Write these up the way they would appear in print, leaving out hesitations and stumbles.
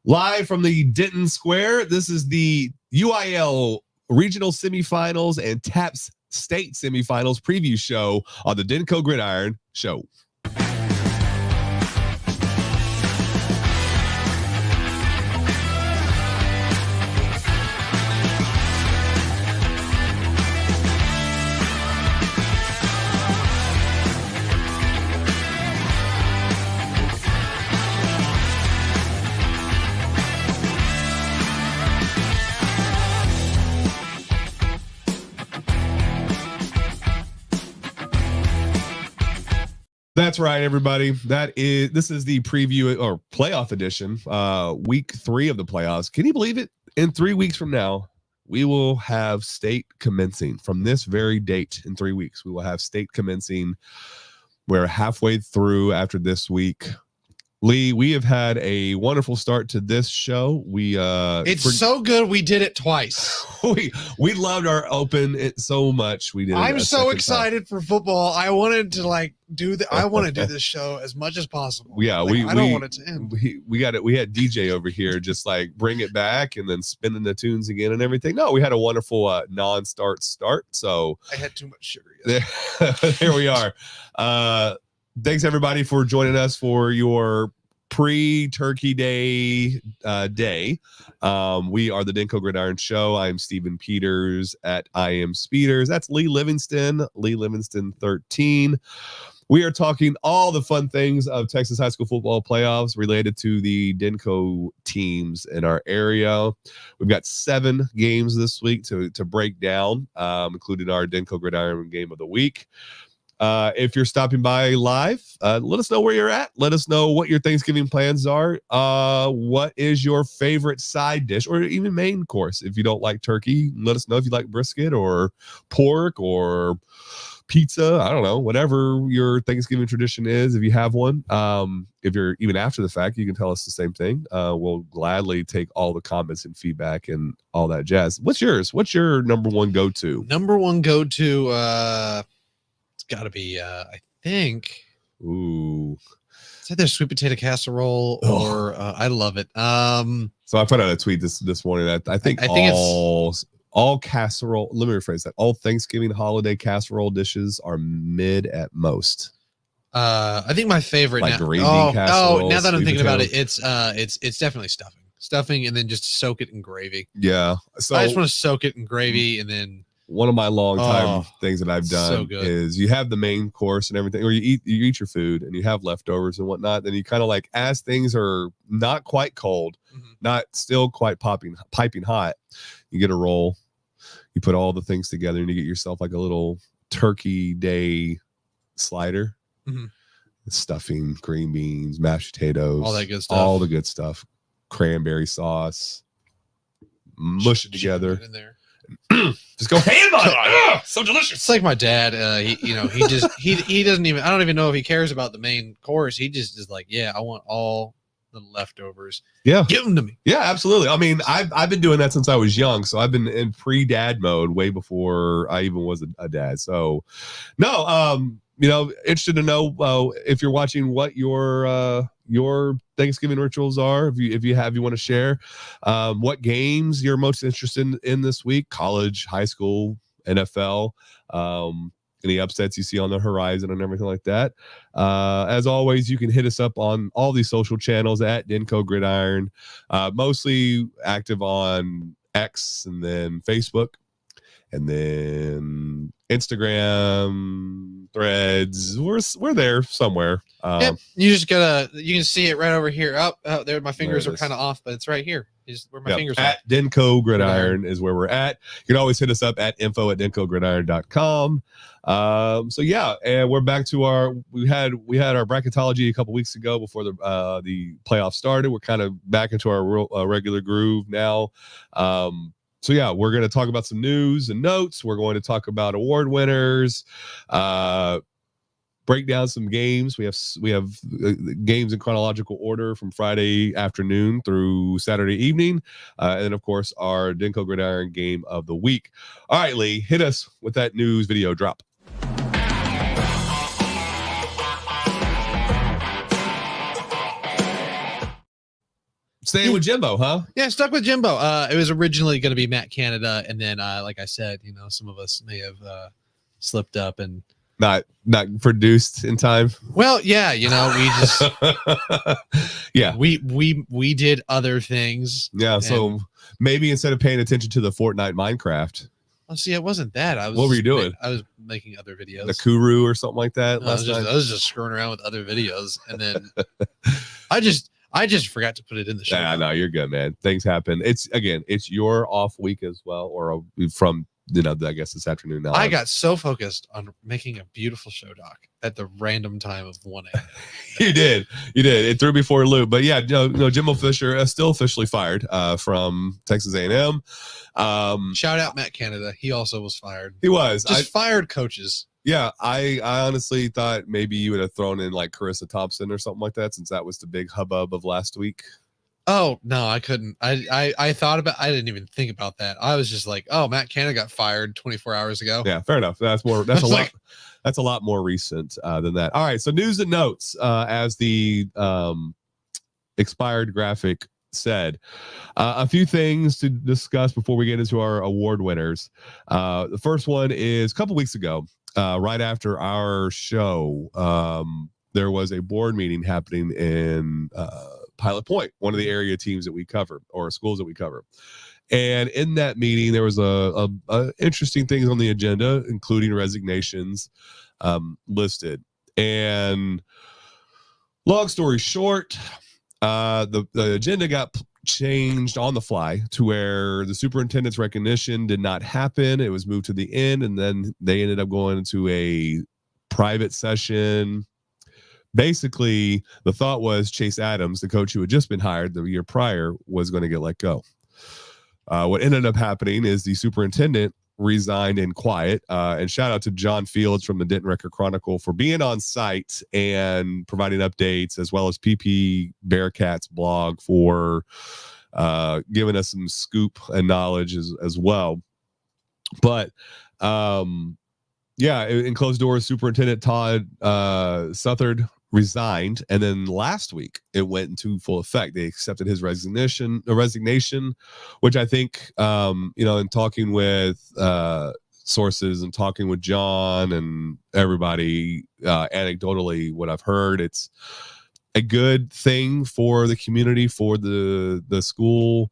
Live from the Denton Square, this is the UIL Regional Semifinals and TAPS State Semifinals preview show on the Denko Gridiron Show. That's right, everybody. This is the preview or playoff edition, week 3 of the playoffs. Can you believe it? In 3 weeks from now, we will have state commencing. From this very date, in 3 weeks, we will have state commencing. We're halfway through after this week. Lee, we have had a wonderful start to this show. It's so good we did it twice. we loved our open it so much. We did. I'm so excited for football. I wanted to I want to do this show as much as possible. Yeah, I don't want it to end. We got it. We had DJ over here just like bring it back and then spinning the tunes again and everything. No, we had a wonderful non-start start. So I had too much sugar. Here we are. Thanks everybody for joining us for your pre-Turkey Day day. We are the Denko Gridiron Show. I'm Stephen Peters at I Am Speeders. That's Lee Livingston 13. We are talking all the fun things of Texas high school football playoffs related to the Denko teams in our area. We've got 7 games this week to break down, including our Denko Gridiron game of the week. If you're stopping by live, let us know where you're at. Let us know what your Thanksgiving plans are. What is your favorite side dish or even main course? If you don't like turkey, let us know if you like brisket or pork or pizza. I don't know, whatever your Thanksgiving tradition is, if you have one. If you're even after the fact, you can tell us the same thing. We'll gladly take all the comments and feedback and all that jazz. What's yours? What's your number one go-to? Number one go-to, got to be I think it's either sweet potato casserole or I love it. So I put out a tweet this morning that I think all casserole, let me rephrase that, all Thanksgiving holiday casserole dishes are mid at most. I think my favorite green bean casserole. Now that I'm thinking about it, it's definitely stuffing and then just soak it in gravy. Yeah, so I just want to soak it in gravy and then one of my long time things that I've done is you have the main course and everything, or you eat your food and you have leftovers and whatnot. Then you kind of as things are not quite cold, not still quite piping hot, you get a roll, you put all the things together and you get yourself like a little Turkey Day slider, stuffing, green beans, mashed potatoes, all that good stuff, all the good stuff, cranberry sauce, mush it together. In there. Just go ham on it. So delicious. It's like my dad. He doesn't even. I don't even know if he cares about the main course. He just is like, yeah, I want all the leftovers. Yeah, give them to me. Yeah, absolutely. I mean, I've been doing that since I was young. So I've been in pre-dad mode way before I even was a dad. So, no, interested to know if you're watching what your Thanksgiving rituals are. If you want to share what games you're most interested in this week, college, high school, NFL, any upsets you see on the horizon and everything like that. As always, you can hit us up on all these social channels at Denko Gridiron, mostly active on X and then Facebook and then Instagram, Threads. We're there somewhere. You can see it right over here. Up there, my fingers are kind of off, but it's right here. Is where my fingers are. At Denko Gridiron is where we're at. You can always hit us up at info@denkogridiron.com. So yeah, and we're back to we had our bracketology a couple weeks ago before the playoffs started. We're kind of back into our regular groove now. So yeah, we're going to talk about some news and notes. We're going to talk about award winners, break down some games. We have games in chronological order from Friday afternoon through Saturday evening, and then of course our Denko Gridiron game of the week. All right, Lee, hit us with that news video drop. Staying with Jimbo, huh? Yeah, stuck with Jimbo. It was originally going to be Matt Canada, and then, like I said, some of us may have slipped up and Not produced in time. Well, yeah, we just yeah, we did other things. Yeah, so maybe instead of paying attention to the Fortnite Minecraft. Oh, see, it wasn't that. What were you doing? I was making other videos. The Kuru or something like that. No, I was just screwing around with other videos, and then I just forgot to put it in the show. Yeah, no, you're good, man. Things happen. It's your off week as well, or from I guess this afternoon now. I got so focused on making a beautiful show doc at the random time of 1 a.m. You did. It threw me for a loop. But yeah, Jimbo Fisher is still officially fired from Texas A&M. Shout out Matt Canada. He also was fired. He was. Just fired coaches. Yeah, I honestly thought maybe you would have thrown in like Carissa Thompson or something like that, since that was the big hubbub of last week. Oh no, I couldn't. I thought about. I didn't even think about that. I was just like, oh, Matt Canada got fired 24 hours ago. Yeah, fair enough. That's a lot. That's a lot more recent than that. All right, so news and notes, as the expired graphic said. A few things to discuss before we get into our award winners. The first one is a couple weeks ago, right after our show, there was a board meeting happening in Pilot Point, one of the area teams that we cover, or schools that we cover. And in that meeting, there was a interesting things on the agenda, including resignations listed. And long story short, the agenda got changed on the fly to where the superintendent's recognition did not happen. It was moved to the end, and then they ended up going into a private session. Basically, the thought was Chase Adams, the coach who had just been hired the year prior, was going to get let go. What ended up happening is the superintendent resigned in quiet. And shout out to John Fields from the Denton Record Chronicle for being on site and providing updates, as well as PP Bearcats blog for giving us some scoop and knowledge as well. But yeah, in closed doors, Superintendent Todd Southard resigned, and then last week it went into full effect. They accepted his resignation, which I think, in talking with sources and talking with John and everybody, anecdotally, what I've heard, it's a good thing for the community, for the school,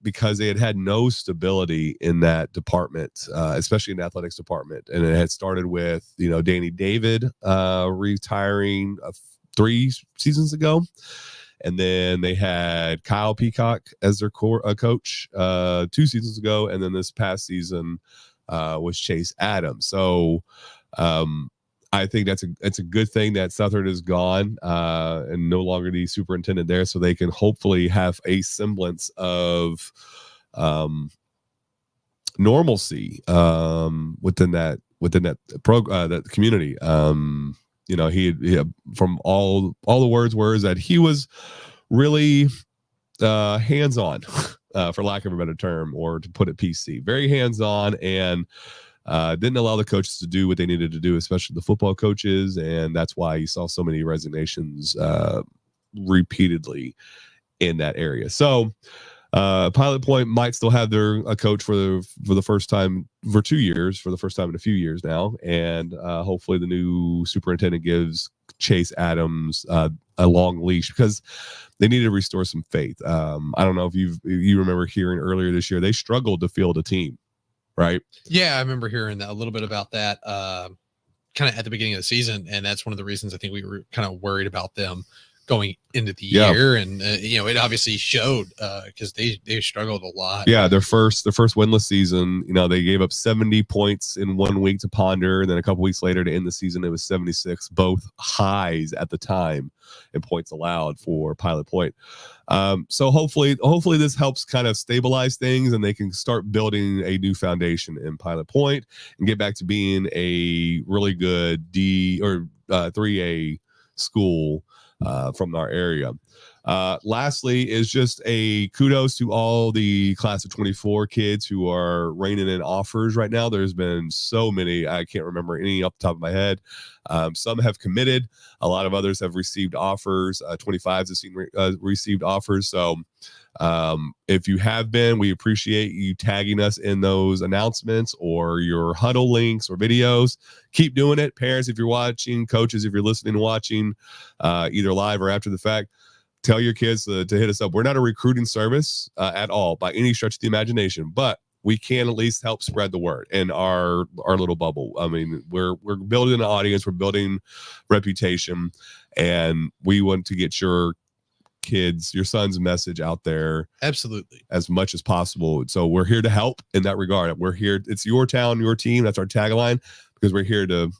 because they had no stability in that department, especially in the athletics department. And it had started with, Danny David retiring 3 seasons ago. And then they had Kyle Peacock as their coach 2 seasons ago. And then this past season was Chase Adams. So I think it's a good thing that Southard is gone and no longer the superintendent there, so they can hopefully have a semblance of normalcy within that that community. He from all the words were that he was really hands-on, for lack of a better term, or to put it PC, very hands-on, and didn't allow the coaches to do what they needed to do, especially the football coaches. And that's why you saw so many resignations repeatedly in that area. So Pilot Point might still have a coach for the first time for 2 years, for the first time in a few years now. And hopefully the new superintendent gives Chase Adams a long leash, because they need to restore some faith. I don't know if you remember hearing earlier this year, they struggled to field a team. Right. Yeah, I remember hearing a little bit about that kind of at the beginning of the season. And that's one of the reasons I think we were kind of worried about them going into the year. And, it obviously showed because they struggled a lot. Yeah, their first winless season, they gave up 70 points in 1 week to Ponder. And then a couple weeks later to end the season, it was 76, both highs at the time in points allowed for Pilot Point. So hopefully this helps kind of stabilize things, and they can start building a new foundation in Pilot Point and get back to being a really good D or 3A school from our area. Lastly is just a kudos to all the class of 24 kids who are reining in offers right now. There's been so many, I can't remember any off the top of my head. Some have committed, a lot of others have received offers. 25s have seen received offers. So if you have been, we appreciate you tagging us in those announcements or your huddle links or videos. Keep doing it. Parents, if you're watching, coaches, if you're listening and watching, either live or after the fact, tell your kids to hit us up. We're not a recruiting service at all by any stretch of the imagination, but we can at least help spread the word in our little bubble. I mean, we're building an audience, we're building reputation, and we want to get your kids, your son's message out there absolutely as much as possible. So we're here to help in that regard. We're here. It's your town, your team. That's our tagline, because we're here to,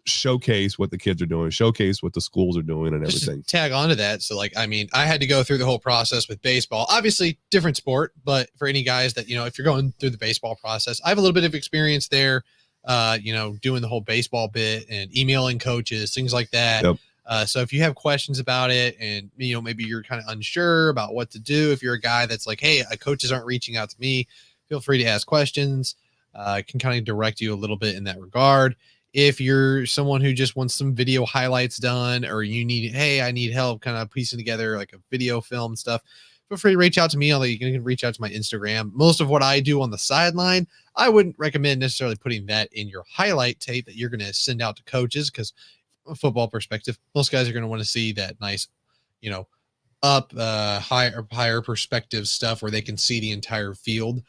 showcase what the kids are doing, showcase what the schools are doing, and everything. Just tag onto that. So I had to go through the whole process with baseball, obviously different sport, but for any guys that, if you're going through the baseball process, I have a little bit of experience there, doing the whole baseball bit and emailing coaches, things like that. Yep. So if you have questions about it and, maybe you're kind of unsure about what to do, if you're a guy that's like, hey, coaches aren't reaching out to me, feel free to ask questions. I can kind of direct you a little bit in that regard. If you're someone who just wants some video highlights done, or you need, hey, I need help kind of piecing together like a video film stuff, feel free to reach out to me. You can reach out to my Instagram. Most of what I do on the sideline, I wouldn't recommend necessarily putting that in your highlight tape that you're going to send out to coaches, because from a football perspective, most guys are going to want to see that nice, higher perspective stuff where they can see the entire field.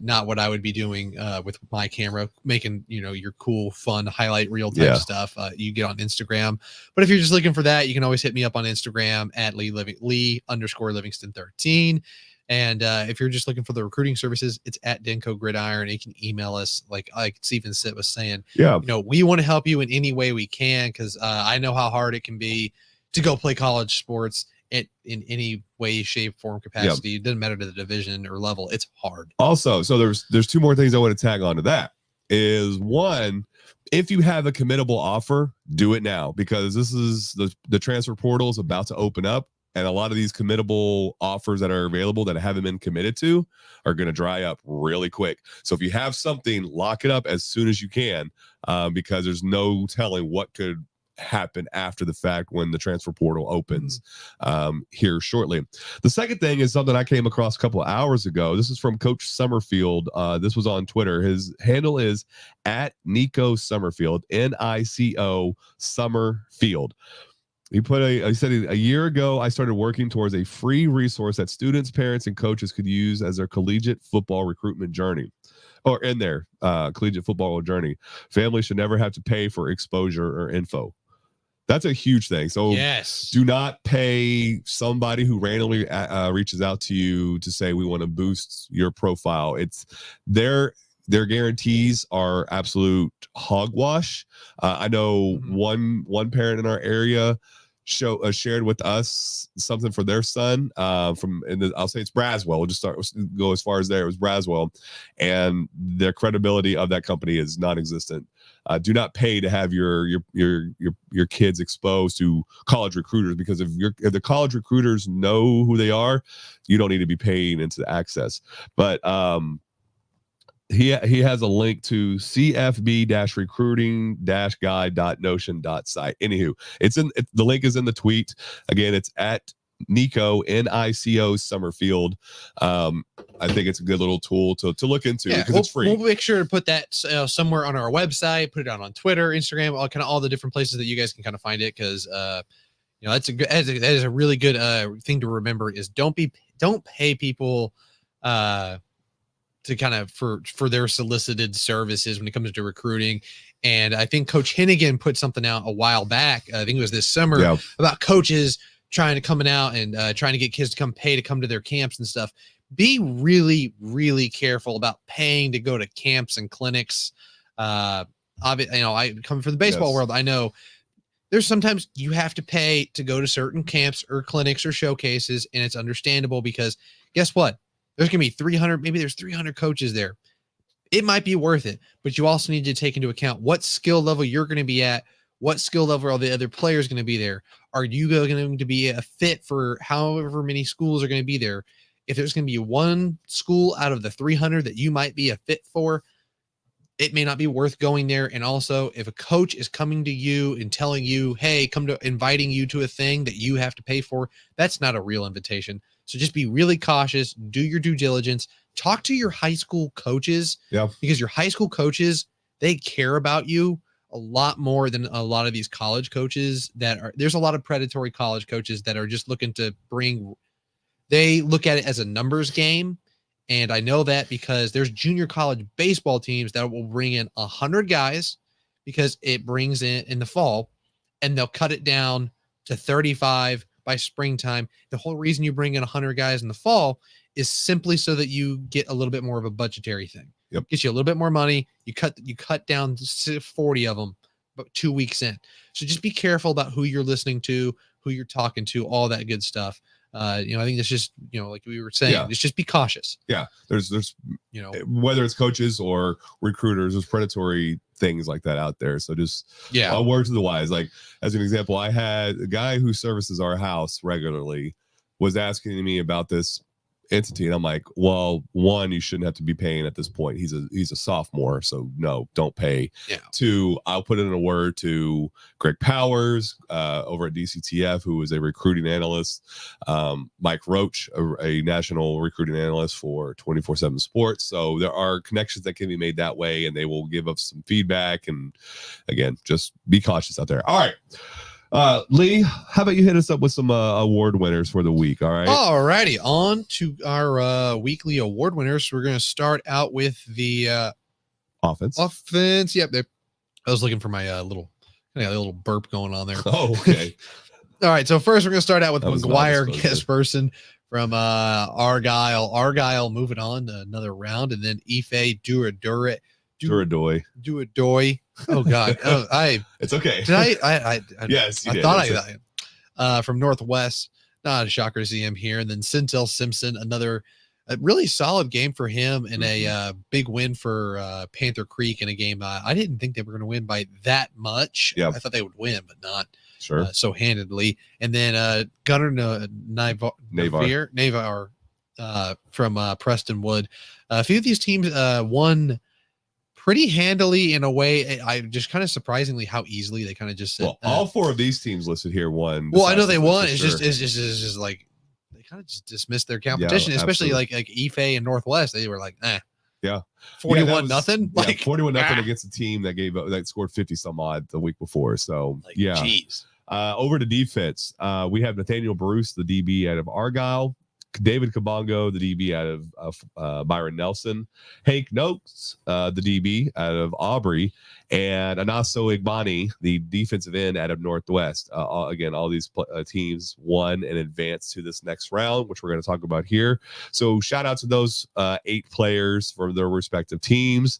Not what I would be doing with my camera, making, your cool, fun highlight reel type stuff. You get on Instagram. But if you're just looking for that, you can always hit me up on Instagram at Lee_Livingston13. And if you're just looking for the recruiting services, it's at Denko Gridiron. You can email us, like Stephen Sitt was saying. Yeah. We want to help you in any way we can, because I know how hard it can be to go play college sports in any way, shape, form, capacity. Yep. It doesn't matter to the division or level. It's hard. Also, so there's two more things I want to tag on to that. Is one, if you have a committable offer, do it now, because this is the transfer portal is about to open up, and a lot of these committable offers that are available that haven't been committed to are going to dry up really quick. So if you have something, lock it up as soon as you can, because there's no telling what could happen after the fact when the transfer portal opens here shortly. The second thing is something I came across a couple of hours ago. This is from Coach Summerfield. This was on Twitter. His handle is at Nico Summerfield, NICO Summerfield. He said a year ago, I started working towards a free resource that students, parents, and coaches could use as their collegiate football recruitment journey, or in their collegiate football journey. Families should never have to pay for exposure or info. That's a huge thing. So yes, do not pay somebody who randomly reaches out to you to say, we want to boost your profile. It's their guarantees are absolute hogwash. I know one parent in our area shared with us something for their son I'll say it's Braswell. We'll just go as far as there. It was Braswell, and the credibility of that company is non-existent. Do not pay to have your kids exposed to college recruiters, because if the college recruiters know who they are, you don't need to be paying into the access. But he has a link to cfb-recruiting-guide.notion.site. Anywho, the link is in the tweet. Again, it's at Nico, NICO Summerfield. I think it's a good little tool to look into, because it's free. We'll make sure to put that somewhere on our website, put it out on Twitter, Instagram, all the different places that you guys can kind of find it, because that is a really good thing to remember, is don't pay people to kind of for their solicited services when it comes to recruiting. And I think Coach Hennigan put something out a while back, I think it was this summer, about coaches trying to coming out and trying to get kids to come to their camps and stuff. Be really, really careful about paying to go to camps and clinics. I come from the baseball world. I know there's sometimes you have to pay to go to certain camps or clinics or showcases, and it's understandable, because guess what? There's going to be 300, maybe there's 300 coaches there. It might be worth it, but you also need to take into account what skill level you're going to be at, What skill level are the other players going to be there? Are you going to be a fit for however many schools are going to be there? If there's going to be one school out of the 300 that you might be a fit for, it may not be worth going there. And also, if a coach is coming to you and telling you, hey, inviting you to a thing that you have to pay for, that's not a real invitation. So just be really cautious, do your due diligence, talk to your high school coaches, because your high school coaches, they care about you a lot more than a lot of these college coaches there's a lot of predatory college coaches that are just looking to they look at it as a numbers game. And I know that because there's junior college baseball teams that will bring in 100 guys because it brings in the fall, and they'll cut it down to 35 by springtime. The whole reason you bring in 100 guys in the fall is simply so that you get a little bit more of a budgetary thing. Gets you a little bit more money. You cut down 40 of them, but 2 weeks in. So just be careful about who you're listening to, who you're talking to, all that good stuff. I think it's just, like we were saying, it's just be cautious. Yeah. There's, whether it's coaches or recruiters, there's predatory things like that out there. So just a word to the wise. Like, as an example, I had a guy who services our house regularly was asking me about this entity, and I'm like, well, one, you shouldn't have to be paying at this point. He's a sophomore, so no, don't pay. Two, I'll put in a word to Greg Powers over at DCTF, who is a recruiting analyst, Mike Roach, a national recruiting analyst for 24/7 Sports. So there are connections that can be made that way, and they will give us some feedback. And again, just be cautious out there. All right. Lee, how about you hit us up with some award winners for the week? All right. All righty. On to our weekly award winners. We're going to start out with the offense. Yep. I was looking for my little burp going on there. Oh, okay. All right. So first, we're going to start out with McGuire Gisperson from Argyle. Argyle moving on to another round, and then Ife Duradoy. Oh God! It's okay. Did I? Yes, you I did. thought I from Northwest. Not a shocker to see him here. And then Centel Simpson, another really solid game for him, and a big win for Panther Creek in a game I didn't think they were going to win by that much. I thought they would win, but not so handedly. And then Gunnar Navar from Preston Wood. A few of these teams won pretty handily in a way. I just kind of surprisingly how easily they kind of just said. Well, all four of these teams listed here won. Well, I know they won. It's just like they kind of just dismissed their competition, especially like Ife and Northwest. They were like, 41 nothing. Like 41 nothing against a team that scored 50 some odd the week before. So geez. Over to defense, we have Nathaniel Bruce, the DB out of Argyle. David Kabongo, the DB out of Byron Nelson, Hank Noakes, the DB out of Aubrey, and Anaso Igbani, the defensive end out of Northwest. Again, all these teams won and advanced to this next round, which we're going to talk about here. So shout out to those 8 players from their respective teams.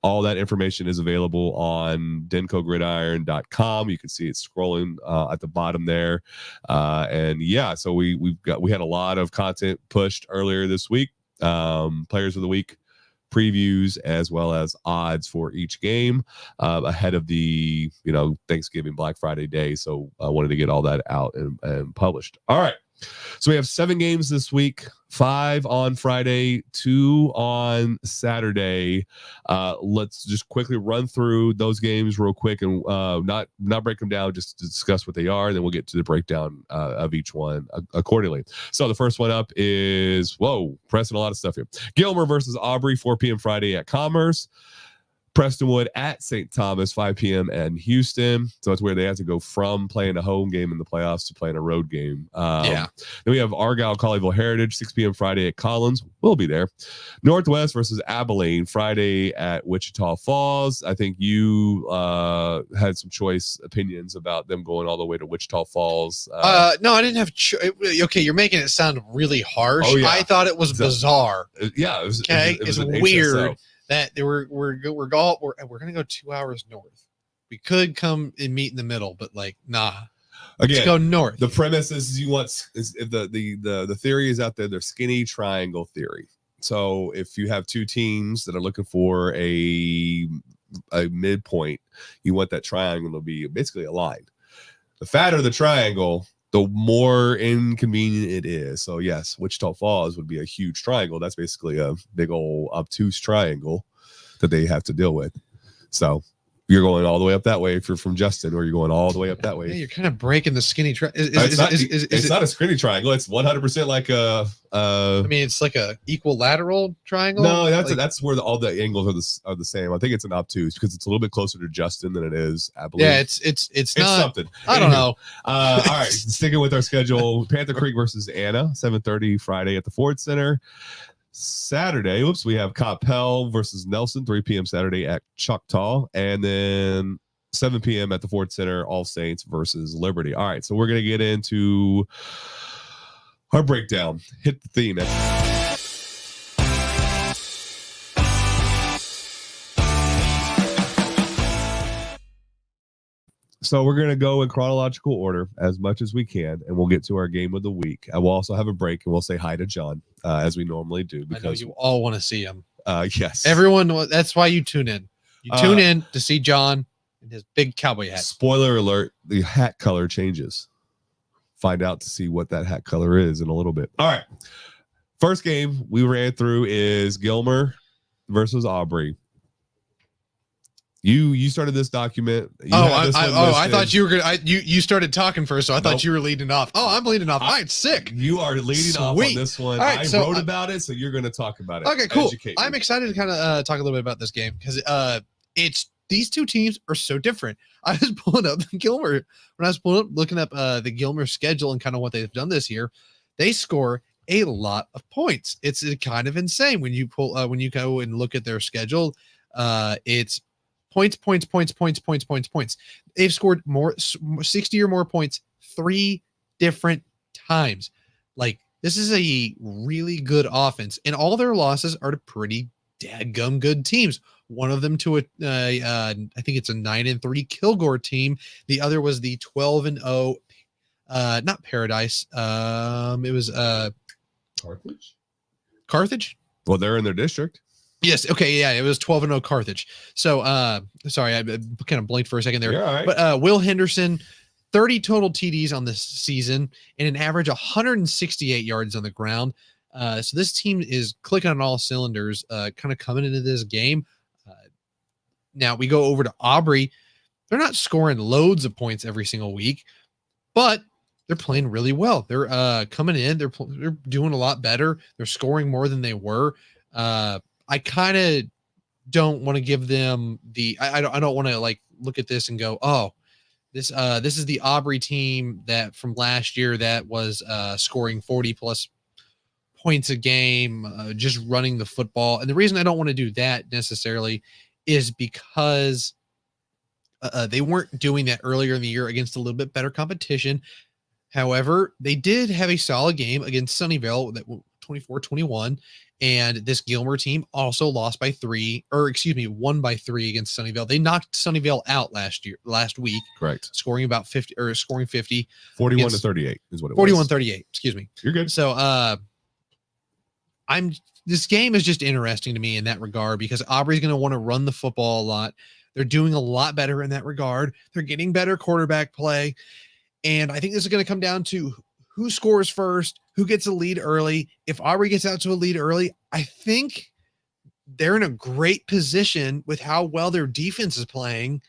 All that information is available on DenkoGridiron.com. You can see it scrolling at the bottom there. So we had a lot of content pushed earlier this week. Players of the week previews as well as odds for each game ahead of the Thanksgiving Black Friday day. So I wanted to get all that out and published. All right. So we have 7 games this week, 5 on Friday, 2 on Saturday. Let's just quickly run through those games real quick and not break them down, just to discuss what they are. And then we'll get to the breakdown of each one accordingly. So the first one up is, pressing a lot of stuff here. Gilmer versus Aubrey, 4 p.m. Friday at Commerce. Prestonwood at St. Thomas, 5 p.m. in Houston. So that's where they have to go from playing a home game in the playoffs to playing a road game. Then we have Argyle Colleyville Heritage, 6 p.m. Friday at Collins. We'll be there. Northwest versus Abilene, Friday at Wichita Falls. I think you had some choice opinions about them going all the way to Wichita Falls. No, I didn't have. Okay, you're making it sound really harsh. Oh, yeah. I thought it was bizarre. Yeah, it was. Okay, it's weird. HSO. That we're going to go 2 hours north. We could come and meet in the middle, but nah. Again, let's go north. The premise is the theory is out there. They're skinny triangle theory. So if you have 2 teams that are looking for a a midpoint. You want that triangle to be basically aligned. The fatter the triangle, the more inconvenient it is. So yes, Wichita Falls would be a huge triangle. That's basically a big old obtuse triangle that they have to deal with. So you're going all the way up that way if you're from Justin, or you're going all the way up that way. Yeah, you're kind of breaking the skinny triangle. It's not a skinny triangle. It's 100% like a. I mean, it's like a equilateral triangle. No, that's where all the angles are the same. I think it's an obtuse because it's a little bit closer to Justin than it is, I believe. Yeah, it's not something. I don't know. All right, sticking with our schedule: Panther Creek versus Anna, 7:30 Friday at the Ford Center. Saturday, we have Coppell versus Nelson, 3 p.m. Saturday at Choctaw, and then 7 p.m. at the Ford Center, All Saints versus Liberty. All right, so we're going to get into our breakdown. Hit the theme. So we're going to go in chronological order as much as we can, and we'll get to our game of the week. I will also have a break, and we'll say hi to John as we normally do. Because I know you all want to see him. Yes. Everyone, that's why you tune in. You tune in to see John in his big cowboy hat. Spoiler alert, the hat color changes. Find out to see what that hat color is in a little bit. All right. First game we ran through is Gilmer versus Aubrey. You started this document. I thought you were gonna. You started talking first, so I thought you were leading off. Oh, I'm leading off. I'm sick. You are leading off on this one. Right, I wrote about it, so you're going to talk about it. Okay, cool. I'm excited to kind of talk a little bit about this game because it's these two teams are so different. I was pulling up Gilmer when I was looking up the Gilmer schedule and kind of what they've done this year. They score a lot of points. It's kind of insane when you when you go and look at their schedule. It's points. They've scored 60 or more points 3 different times. Like, this is a really good offense, and all their losses are to pretty dadgum good teams. One of them to I think it's a 9-3 Kilgore team. The other was the 12-0, not Paradise. It was Carthage. Well, they're in their district. Yes. Okay. Yeah. It was 12-0 Carthage. So, sorry, I kind of blinked for a second there. All right. But Will Henderson, 30 total TDs on this season and an average 168 yards on the ground. So this team is clicking on all cylinders, kind of coming into this game. Now we go over to Aubrey. They're not scoring loads of points every single week, but they're playing really well. They're coming in. They're doing a lot better. They're scoring more than they were. I kind of don't want to give them the. I don't want to like look at this and go, oh, this is the Aubrey team that from last year that was scoring 40 plus points a game, just running the football. And the reason I don't want to do that necessarily is because they weren't doing that earlier in the year against a little bit better competition. However, they did have a solid game against Sunnyvale that 24-21. And this Gilmer team also lost by 3, or excuse me, won by 3 against Sunnyvale. They knocked Sunnyvale out last week. Correct. Scoring 50. 41-38 is what it was. 41-38. Excuse me. You're good. So this game is just interesting to me in that regard because Aubrey's going to want to run the football a lot. They're doing a lot better in that regard. They're getting better quarterback play. And I think this is going to come down to who scores first, who gets a lead early. If Aubrey gets out to a lead early, I think they're in a great position with how well their defense is playing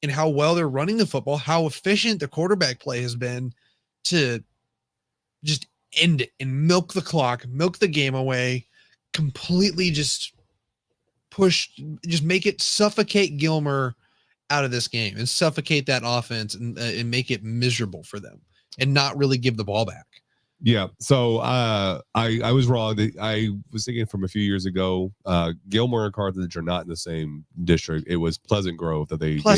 and how well they're running the football, how efficient the quarterback play has been to just end it and milk the clock, milk the game away, completely just make it suffocate Gilmer out of this game and suffocate that offense and make it miserable for them. And not really give the ball back. Yeah. So I was wrong. I was thinking from a few years ago, Gilmer and Carthage are not in the same district. It was Pleasant Grove that they all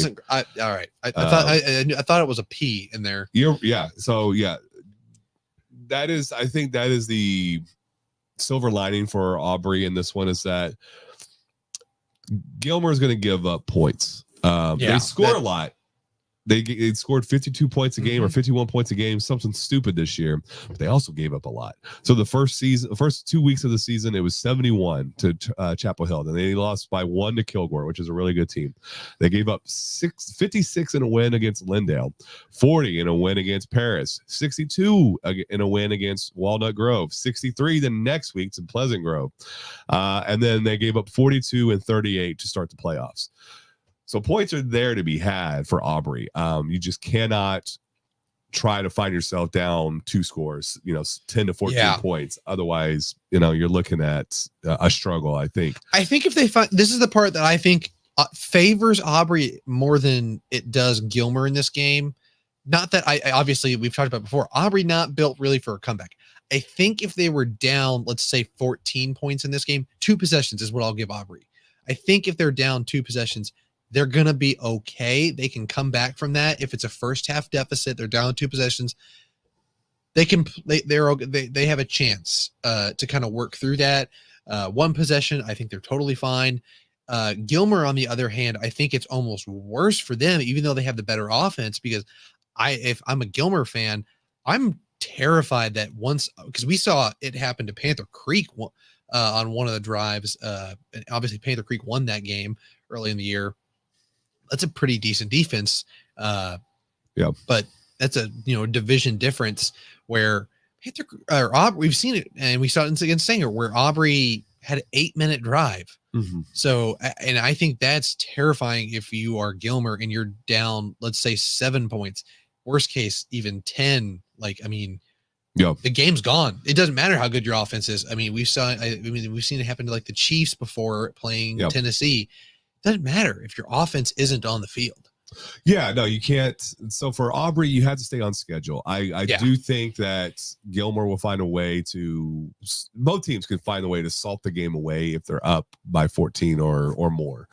right. I thought it was a P in there. Yeah. So yeah, I think that is the silver lining for Aubrey in this one is that Gilmer is going to give up points. They score a lot. They scored 52 points a game or 51 points a game, something stupid this year. But they also gave up a lot. So the first 2 weeks of the season, it was 71 to Chapel Hill. Then they lost by 1 to Kilgore, which is a really good team. They gave up 56 in a win against Lindale, 40 in a win against Paris, 62 in a win against Walnut Grove, 63 the next week to Pleasant Grove. And then they gave up 42 and 38 to start the playoffs. So points are there to be had for Aubrey. You just cannot try to find yourself down 2 scores, 10 to 14 points. Otherwise, you're looking at a struggle, I think. I think if they find, this is the part that I think favors Aubrey more than it does Gilmer in this game. Not that I obviously we've talked about before, Aubrey not built really for a comeback. I think if they were down, let's say 14 points in this game, 2 possessions is what I'll give Aubrey. I think if they're down 2 possessions, they're going to be okay. They can come back from that. If it's a first half deficit, they're down 2 possessions. They have a chance to kind of work through that. 1 possession, I think they're totally fine. Gilmer, on the other hand, I think it's almost worse for them, even though they have the better offense, because if I'm a Gilmer fan, I'm terrified that because we saw it happen to Panther Creek on one of the drives. And obviously Panther Creek won that game early in the year. That's a pretty decent defense. But that's a division difference where Aubrey, we've seen it, and we saw it against Sanger, where Aubrey had an 8-minute drive. So, and I think that's terrifying if you are Gilmer and you're down, let's say 7 points, worst case, even 10. The game's gone. It doesn't matter how good your offense is. We've seen it happen to like the Chiefs before playing Tennessee. It doesn't matter if your offense isn't on the field. Yeah, no, you can't. So for Aubrey, you have to stay on schedule. I do think that Gilmer will find a way to, both teams can find a way to salt the game away if they're up by 14 or more.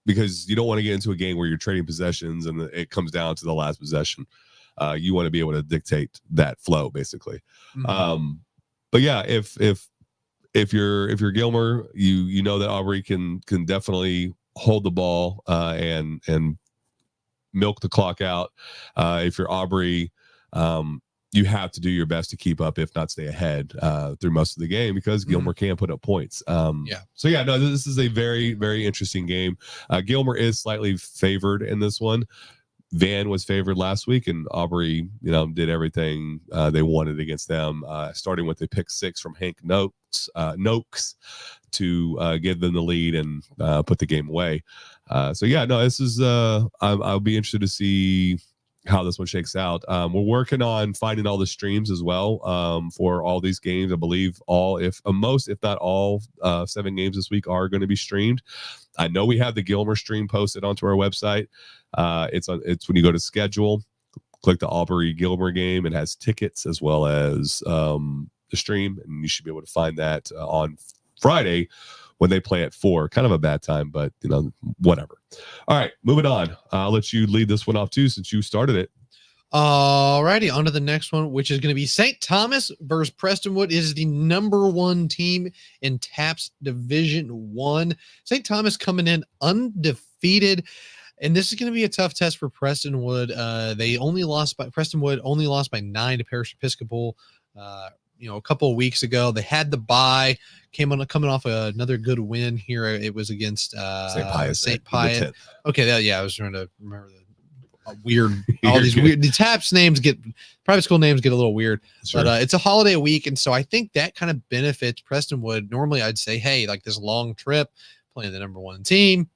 Because you don't want to get into a game where you're trading possessions and it comes down to the last possession. You want to be able to dictate that flow, basically. But yeah, if you're Gilmer, you know that Aubrey can definitely hold the ball and milk the clock out. If you're Aubrey, you have to do your best to keep up, if not stay ahead through most of the game, because Gilmer can put up points. This is a very, very interesting game. Gilmer is slightly favored in this one. Van was favored last week, and Aubrey, did everything they wanted against them, starting with a pick 6 from Hank Noakes to give them the lead and put the game away. This is I'll be interested to see how this one shakes out. We're working on finding all the streams as well for all these games. I believe most, if not all, 7 games this week are going to be streamed. I know we have the Gilmer stream posted onto our website. It's when you go to schedule, click the Aubrey Gilmer game. It has tickets as well as the stream, and you should be able to find that on Friday when they play at 4. Kind of a bad time, but whatever. All right, moving on. I'll let you lead this one off too, since you started it. All righty, on to the next one, which is going to be St. Thomas versus Prestonwood. It is the number 1 team in TAPS Division 1. St. Thomas coming in undefeated, and this is going to be a tough test for Prestonwood. Prestonwood only lost by 9 to Parish Episcopal. A couple of weeks ago. They had the bye, coming off another good win here. It was against St. Pius. Okay, I was trying to remember the weird. All these weird. The TAPS names private school names get a little weird, sure. But it's a holiday week, and so I think that kind of benefits Prestonwood. Normally, I'd say, hey, like this long trip, playing the number 1 team.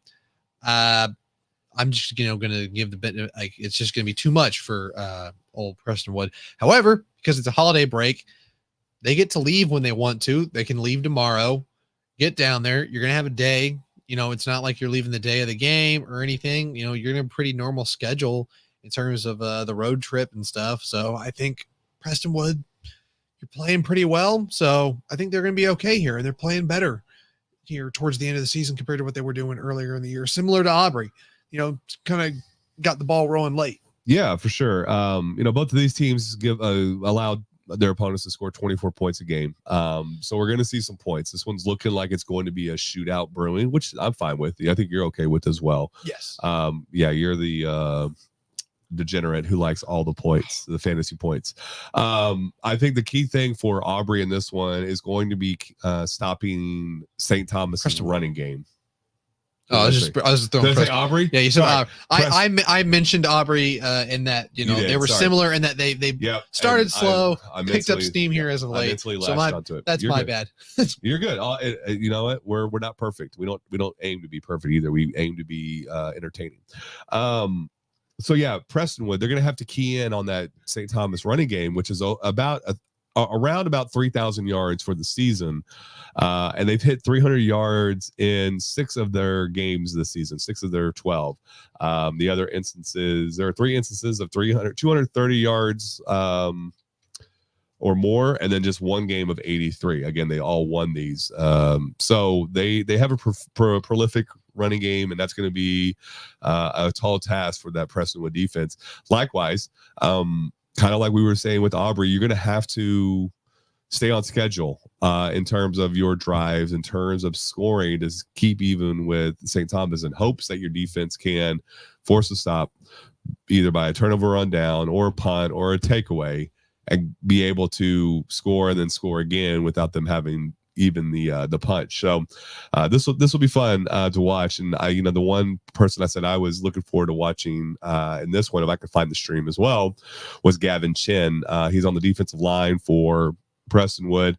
I'm just going to give the bit. Like it's just going to be too much for old Prestonwood. However, because it's a holiday break, they get to leave when they want to. They can leave tomorrow, get down there. You're going to have a day. It's not like you're leaving the day of the game or anything. You're in a pretty normal schedule in terms of the road trip and stuff. So I think Prestonwood, you're playing pretty well. So I think they're going to be okay here. And they're playing better here towards the end of the season compared to what they were doing earlier in the year. Similar to Aubrey, kind of got the ball rolling late. Yeah, for sure. Both of these teams allowed their opponents to score 24 points a game. So we're going to see some points. This one's looking like it's going to be a shootout brewing, which I'm fine with. I think you're okay with as well. Yes. You're the degenerate who likes all the points, the fantasy points. I think the key thing for Aubrey in this one is going to be stopping St. Thomas's running game. Oh, I was just throwing. Did I say Aubrey? Yeah, you said I mentioned Aubrey in that they were similar in that they started slow, picked up steam here as of late. So that's my bad. You're good. You know what? We're not perfect. We don't aim to be perfect either. We aim to be entertaining. So yeah, Prestonwood, they're going to have to key in on that St. Thomas running game, which is around about 3,000 yards for the season. And they've hit 300 yards in 6 of their games this season, 6 of their 12. The other instances, there are 3 instances of 230 yards or more, and then just 1 game of 83. Again, they all won these. So they have a prolific running game, and that's going to be a tall task for that Prestonwood defense. Likewise, kind of like we were saying with Aubrey, you're going to have to stay on schedule in terms of your drives, in terms of scoring, to keep even with St. Thomas, in hopes that your defense can force a stop either by a turnover run down or a punt or a takeaway, and be able to score and then score again without them having even the punch. So this will be fun to watch. And the one person I said I was looking forward to watching in this one, if I could find the stream as well, was Gavin Chin. He's on the defensive line for Prestonwood.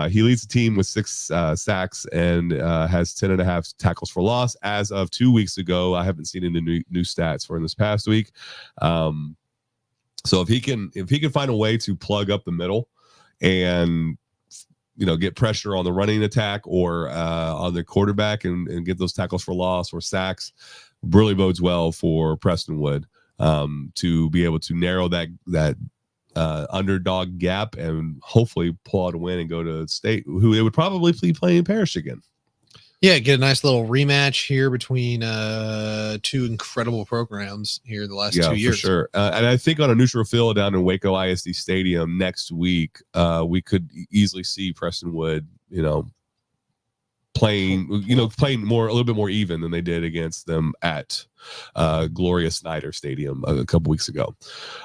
He leads the team with 6 sacks and has 10.5 tackles for loss as of 2 weeks ago. I haven't seen any new stats for him this past week. So if he can find a way to plug up the middle and get pressure on the running attack or on the quarterback and get those tackles for loss or sacks, really bodes well for Prestonwood to be able to narrow that underdog gap and hopefully pull out a win and go to state, who they would probably be playing Parrish again. Yeah, get a nice little rematch here between 2 incredible programs here the last 2 years. For sure. And I think on a neutral field down in Waco ISD Stadium next week, we could easily see Prestonwood, playing a little bit more even than they did against them at Gloria Snyder Stadium a couple weeks ago.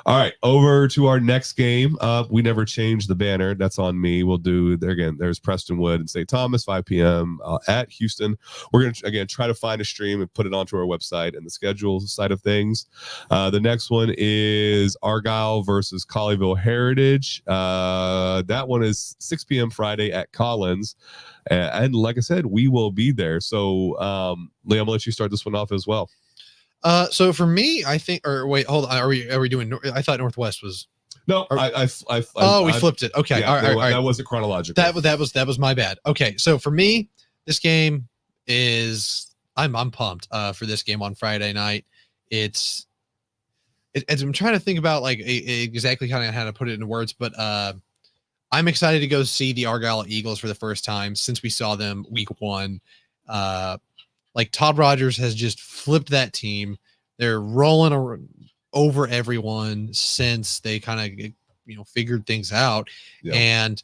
All right, over to our next game. We never changed the banner. That's on me. We'll do there again. There's Prestonwood and St. Thomas, 5 p.m. At Houston. We're going to again try to find a stream and put it onto our website and the schedule side of things. The next one is Argyle versus Colleyville Heritage. That one is 6 p.m. Friday at Collins. And like I said, we will be there. So, Lee, I'm gonna let you start this one off as well. So for me, I think, or wait, hold on. Are we doing? I thought Northwest was. No, we flipped it. Okay, yeah, all right. That wasn't chronological. That was my bad. Okay, so for me, this game is I'm pumped for this game on Friday night. As I'm trying to think about exactly kind of how to put it into words, but I'm excited to go see the Argyle Eagles for the first time since we saw them week 1. Todd Rogers has just flipped that team. They're rolling over everyone since they kind of figured things out. Yeah. And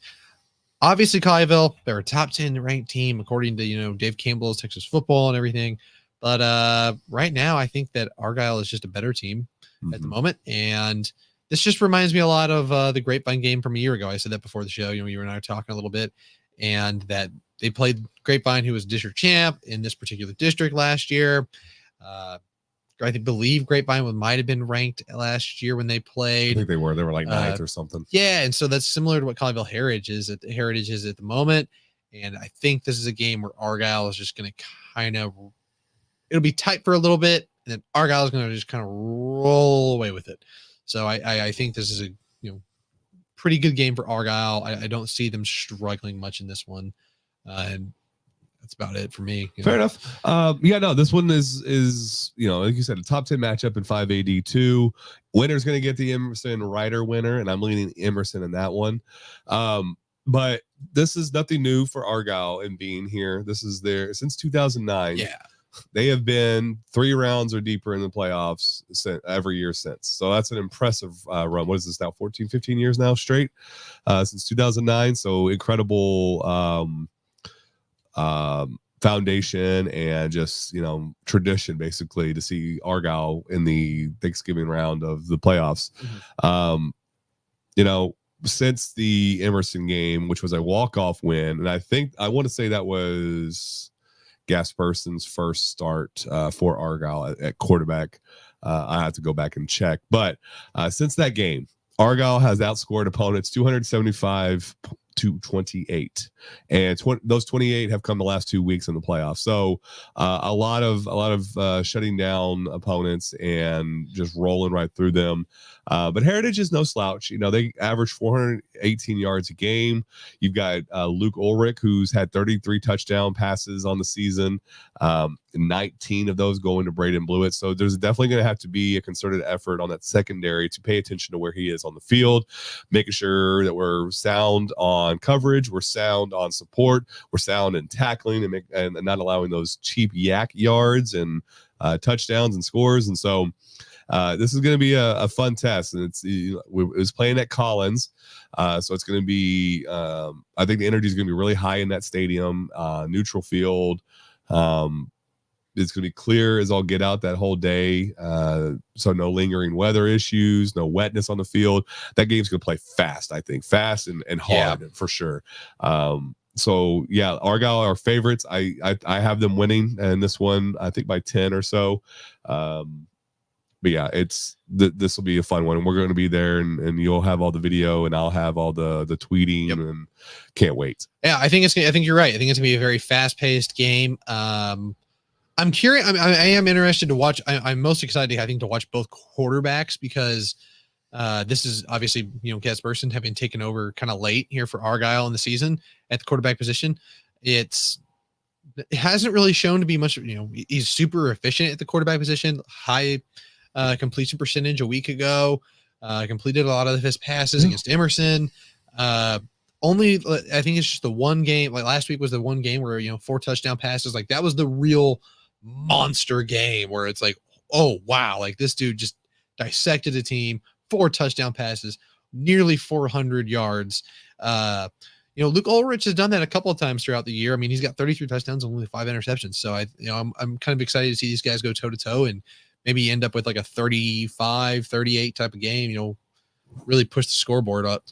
obviously Colleyville, they're a top 10 ranked team according to Dave Campbell's Texas Football and everything. But right now I think that Argyle is just a better team at the moment, and this just reminds me a lot of the Grapevine game from a year ago. I said that before the show. You and I were talking a little bit, and that they played Grapevine, who was district champ in this particular district last year. I believe Grapevine might have been ranked last year when they played. I think they were. They were like 9th or something. Yeah, and so that's similar to what Colleyville Heritage is at the moment. And I think this is a game where Argyle is just going to it'll be tight for a little bit, and then Argyle is going to just kind of roll away with it. So I think this is a pretty good game for Argyle. I don't see them struggling much in this one, and that's about it for me. Fair enough. This one is like you said, a top 10 matchup in 5AD2. Winner's going to get the Emerson Ryder winner, and I'm leaning Emerson in that one. But this is nothing new for Argyle in being here. This is there since 2009. Yeah. They have been 3 rounds or deeper in the playoffs every year since. So that's an impressive run. What is this now? 14, 15 years now straight since 2009. So incredible foundation and just tradition basically to see Argyle in the Thanksgiving round of the playoffs. Since the Emerson game, which was a walk-off win, and I want to say that was Gasperson's first start for Argyle at quarterback. I have to go back and check, but since that game, Argyle has outscored opponents 275 to 28, and those 28 have come the last 2 weeks in the playoffs. So a lot of shutting down opponents and just rolling right through them. But Heritage is no slouch. They average 418 yards a game. You've got Luke Ulrich, who's had 33 touchdown passes on the season. 19 of those going to Braden Blewett. So there's definitely going to have to be a concerted effort on that secondary to pay attention to where he is on the field, making sure that we're sound on coverage, we're sound on support, we're sound in tackling, and not allowing those cheap yak yards and touchdowns and scores. And so this is going to be a fun test, and it was playing at Collins, so it's going to be. I think the energy is going to be really high in that stadium, neutral field. It's going to be clear as all get out that whole day, so no lingering weather issues, no wetness on the field. That game's going to play fast, I think, fast and hard for sure. So yeah, Argyle are favorites. I have them winning in this one, I think by 10 or so. But yeah, this will be a fun one. We're going to be there, and you'll have all the video, and I'll have all the tweeting, and can't wait. Yeah, I think you're right. I think it's going to be a very fast-paced game. I'm curious. I am interested to watch. I'm most excited, I think, to watch both quarterbacks, because this is obviously, Gasperson having taken over kind of late here for Argyle in the season at the quarterback position. It hasn't really shown to be much. He's super efficient at the quarterback position. High completion percentage a week ago. Completed a lot of his passes against Emerson. Only, I think it's just the one game. Like last week was the one game where 4 touchdown passes. Like that was the real monster game where it's like, oh wow, like this dude just dissected a team. 4 touchdown passes, nearly 400 yards. Luke Ulrich has done that a couple of times throughout the year. I mean, he's got 33 touchdowns and only 5 interceptions. So I'm kind of excited to see these guys go toe to toe and maybe end up with like a 35-38 type of game. Really push the scoreboard up.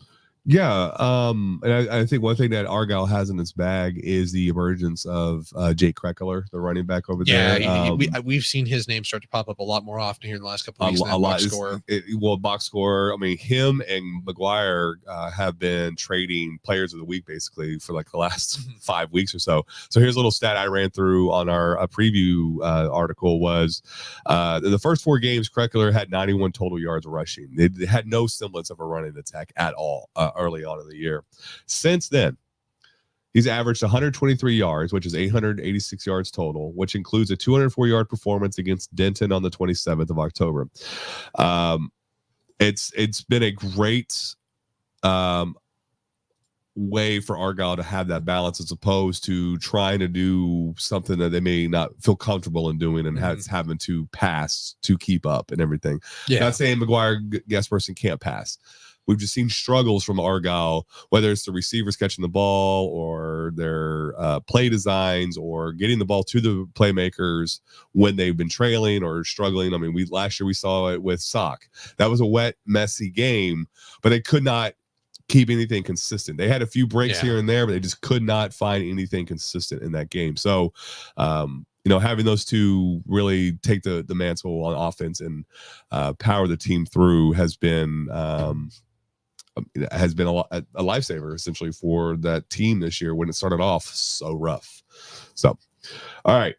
Yeah, and I think one thing that Argyle has in its bag is the emergence of Jake Kreckler, the running back over there. Yeah, we've seen his name start to pop up a lot more often here in the last couple of weeks. A lot. Box score. I mean, him and McGuire have been trading players of the week basically for like the last 5 weeks or so. So here's a little stat I ran through on our preview article was in the first 4 games, Kreckler had 91 total yards rushing. They had no semblance of a running attack at all. Early on in the year. Since then, he's averaged 123 yards, which is 886 yards total, which includes a 204-yard performance against Denton on the 27th of October. It's been a great way for Argyle to have that balance as opposed to trying to do something that they may not feel comfortable in doing and having to pass to keep up and everything. Yeah. Not saying McGuire Gasperson can't pass. We've just seen struggles from Argyle, whether it's the receivers catching the ball or their play designs or getting the ball to the playmakers when they've been trailing or struggling. I mean, last year we saw it with Sock. That was a wet, messy game, but they could not keep anything consistent. They had a few breaks here and there, but they just could not find anything consistent in that game. So, having those two really take the mantle on offense and power the team through has been a lifesaver essentially for that team this year when it started off so rough. So, all right.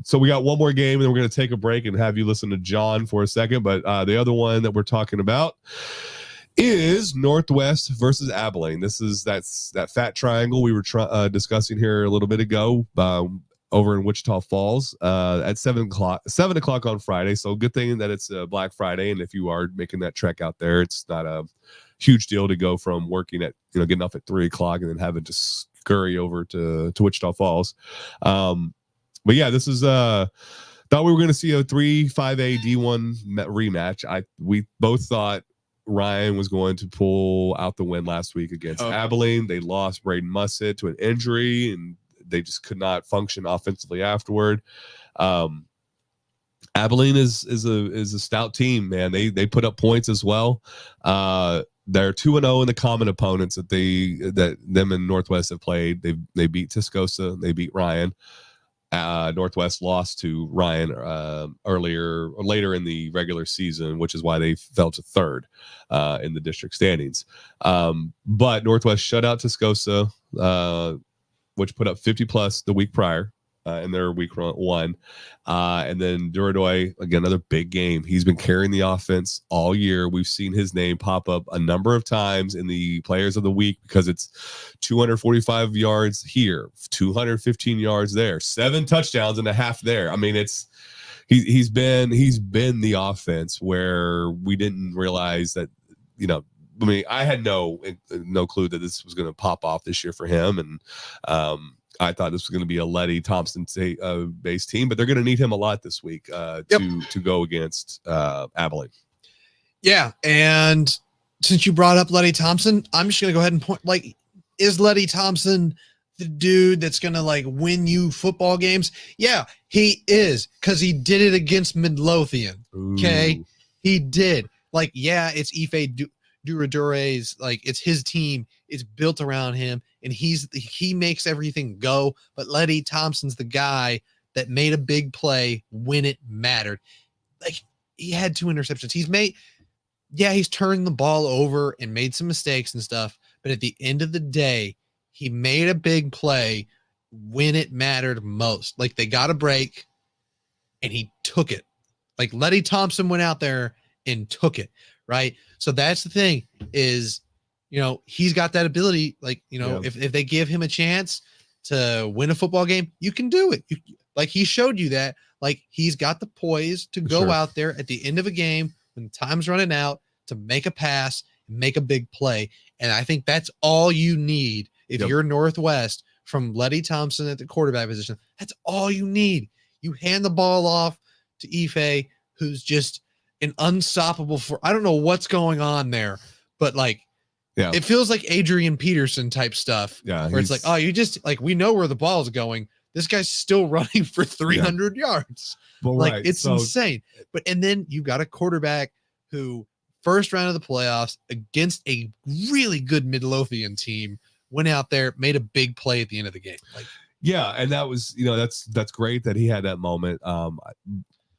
So we got one more game and then we're going to take a break and have you listen to John for a second. But the other one that we're talking about is Northwest versus Abilene. That's that fat triangle we were discussing here a little bit ago. Over in Wichita Falls at 7 o'clock on Friday. So good thing that it's Black Friday. And if you are making that trek out there, it's not a huge deal to go from working at, getting off at 3 o'clock and then having to scurry over to Wichita Falls. But yeah, this is, thought we were going to see a 3-5A D1 rematch. We both thought Ryan was going to pull out the win last week against Abilene. They lost Braden Mussett to an injury and they just could not function offensively afterward. Abilene is a stout team, man. They put up points as well. They're 2-0 in the common opponents that them and Northwest have played. They beat Tascosa, they beat Ryan. Northwest lost to Ryan later in the regular season, which is why they fell to third in the district standings. But Northwest shut out Tascosa, which put up 50 plus the week prior in their week one. And then Duradoy, again, another big game. He's been carrying the offense all year. We've seen his name pop up a number of times in the players of the week because it's 245 yards here, 215 yards there, 7 touchdowns and a half there. I mean, he's been the offense where we didn't realize that, I mean, I had no clue that this was going to pop off this year for him. And, I thought this was going to be a Letty Thompson based team, but they're going to need him a lot this week to go against Abilene. Yeah, and since you brought up Letty Thompson, I'm just going to go ahead and point. Like, is Letty Thompson the dude that's going to like win you football games? Yeah, he is, because he did it against Midlothian. Okay, he did. Like, yeah, it's Ife Duradore's, like, it's his team. It's built around him, and he makes everything go. But Letty Thompson's the guy that made a big play when it mattered. Like, he had 2 interceptions. He's turned the ball over and made some mistakes and stuff. But at the end of the day, he made a big play when it mattered most. Like, they got a break, and he took it. Like, Letty Thompson went out there and took it, right? So that's the thing is, he's got that ability. Like, if they give him a chance to win a football game, you can do it. Like, he showed you that. Like, he's got the poise to go out there at the end of a game when time's running out to make a pass and make a big play. And I think that's all you need if you're Northwest from Letty Thompson at the quarterback position. That's all you need. You hand the ball off to Ife, who's just an unstoppable I don't know what's going on there, but like, yeah, it feels like Adrian Peterson type stuff. Yeah, where it's like, oh, you just like, we know where the ball is going. This guy's still running for 300 yards. Well, like, it's insane. And then you got a quarterback who first round of the playoffs against a really good Midlothian team went out there, made a big play at the end of the game. Like, yeah, and that was, that's great that he had that moment.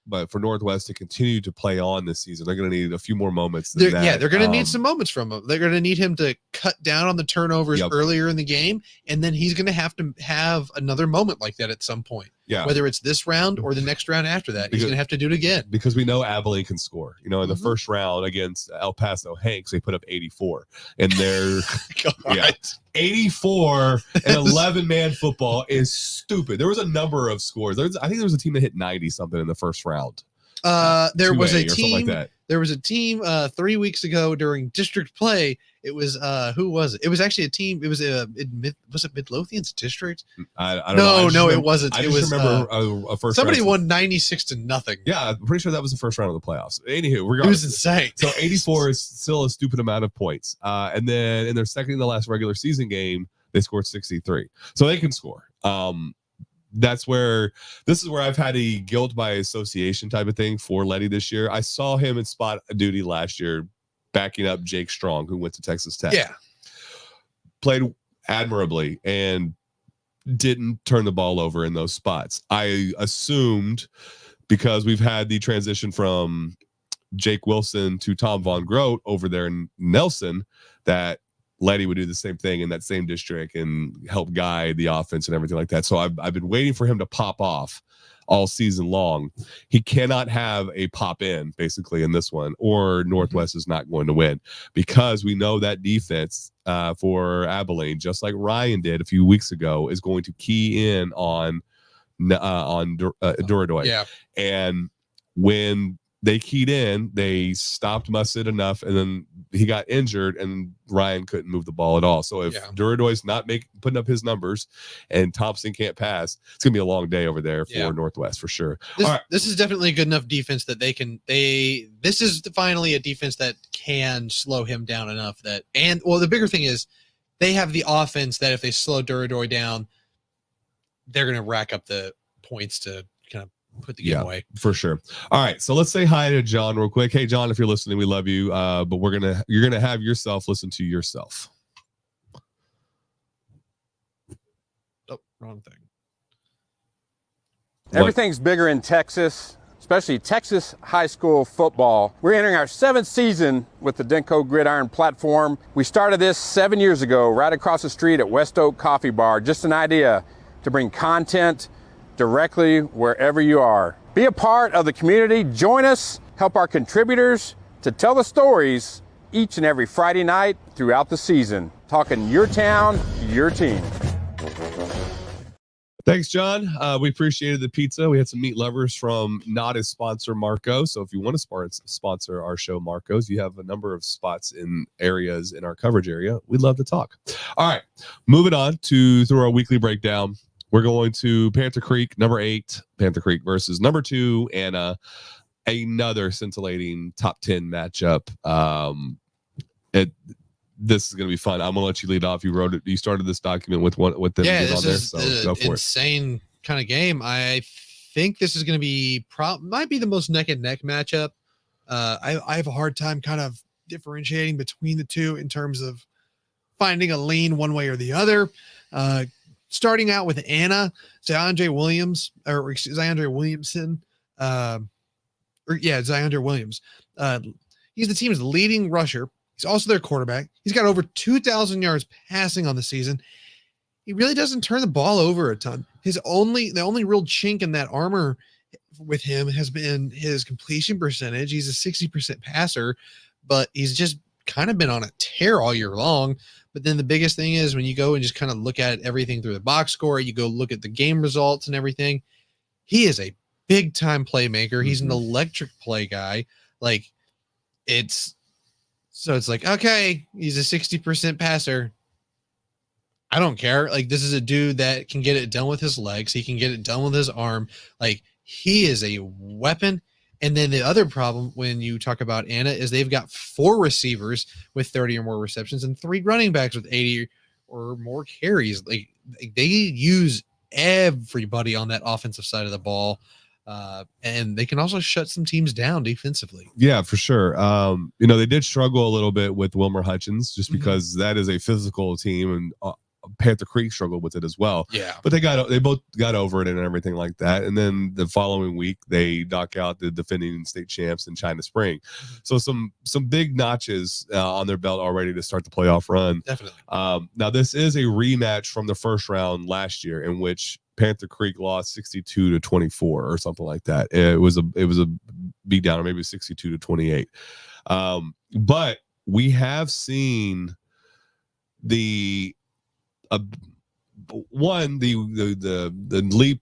But for Northwest to continue to play on this season, they're going to need a few more moments. They're going to need some moments from him. They're going to need him to cut down on the turnovers earlier in the game, and then he's going to have another moment like that at some point. Yeah, whether it's this round or the next round after that, he's going to have to do it again. Because we know Abilene can score. In the first round against El Paso Hanks, they put up 84, and they're 84 and 11-man football is stupid. There was a number of scores. I think there was a team that hit 90 something in the first round. There was a team like that. There was a team 3 weeks ago during district play. It was who was it? It was actually a team. It was was it Midlothian's district? I don't know. No, it wasn't. I just remember a first. Somebody won 96-0. Yeah, I'm pretty sure that was the first round of the playoffs. Anywho, regardless, it was insane. So 84 is still a stupid amount of points. And then in their second to last regular season game, they scored 63. So they can score. This is where I've had a guilt by association type of thing for Letty this year. I saw him in spot duty last year, backing up Jake Strong, who went to Texas Tech. Yeah. Played admirably and didn't turn the ball over in those spots. I assumed, because we've had the transition from Jake Wilson to Tom Von Grote over there in Nelson, that Letty would do the same thing in that same district and help guide the offense and everything like that. So I've been waiting for him to pop off all season long. He cannot have a pop in basically in this one, or Northwest is not going to win, because we know that defense for Abilene, just like Ryan did a few weeks ago, is going to key in on Duradoy. Yeah. And when they keyed in, they stopped Musset enough, and then he got injured, and Ryan couldn't move the ball at all. So if Duradoy's not putting up his numbers and Thompson can't pass, it's gonna be a long day over there for Northwest for sure. This is definitely a good enough defense that this is finally a defense that can slow him down enough that, and well, the bigger thing is they have the offense that if they slow Duradoy down, they're going to rack up the points to kind of put the game away. For sure. All right, so let's say hi to John real quick. Hey, John, if you're listening, we love you. But you're gonna have yourself listen to yourself. Oh, wrong thing. Everything's bigger in Texas, especially Texas high school football. We're entering our 7th season with the Denko Gridiron platform. We started this 7 years ago, right across the street at West Oak Coffee Bar. Just an idea to bring content directly wherever you are. Be a part of the community. Join us. Help our contributors to tell the stories each and every Friday night throughout the season. Talking your town, your team. Thanks, John. We appreciated the pizza. We had some meat lovers from not as sponsor Marco. So if you want to sponsor our show, Marco's, you have a number of spots in areas in our coverage area. We'd love to talk. All right, moving on through our weekly breakdown. We're going to Panther Creek, number 8, Panther Creek versus number 2, and another scintillating top 10 matchup. This is going to be fun. I'm going to let you lead off. You wrote it. You started this document with them on there. So go for it. Insane kind of game. I think this is going to be might be the most neck and neck matchup. I have a hard time kind of differentiating between the two in terms of finding a lean one way or the other. Starting out with Anna, Zyondre Williamson. Zyondre Williams. He's the team's leading rusher. He's also their quarterback. He's got over 2,000 yards passing on the season. He really doesn't turn the ball over a ton. The only real chink in that armor with him has been his completion percentage. He's a 60% passer, but he's just kind of been on a tear all year long. But then the biggest thing is when you go and just kind of look at everything through the box score, you go look at the game results and everything. He is a big time playmaker. He's an electric play guy. It's like, okay, he's a 60% passer. I don't care. This is a dude that can get it done with his legs. He can get it done with his arm. He is a weapon. And then the other problem when you talk about Anna is they've got 4 receivers with 30 or more receptions and 3 running backs with 80 or more carries. They use everybody on that offensive side of the ball. And they can also shut some teams down defensively. Yeah, for sure. They did struggle a little bit with Wilmer Hutchins just because that is a physical team, and Panther Creek struggled with it as well. Yeah, but they both got over it and everything like that. And then the following week, they knock out the defending state champs in China Spring. So some big notches on their belt already to start the playoff run. Definitely. Now this is a rematch from the first round last year, in which Panther Creek lost 62-24 or something like that. It was a beat down, or maybe 62-28. But we have seen the leap,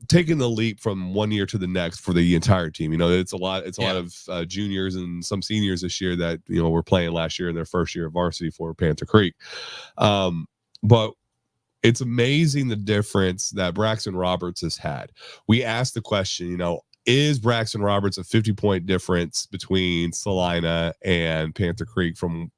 taking the leap from one year to the next for the entire team. It's a lot of juniors and some seniors this year that were playing last year in their first year of varsity for Panther Creek. But it's amazing the difference that Braxton Roberts has had. We asked the question, is Braxton Roberts a 50-point difference between Salina and Panther Creek from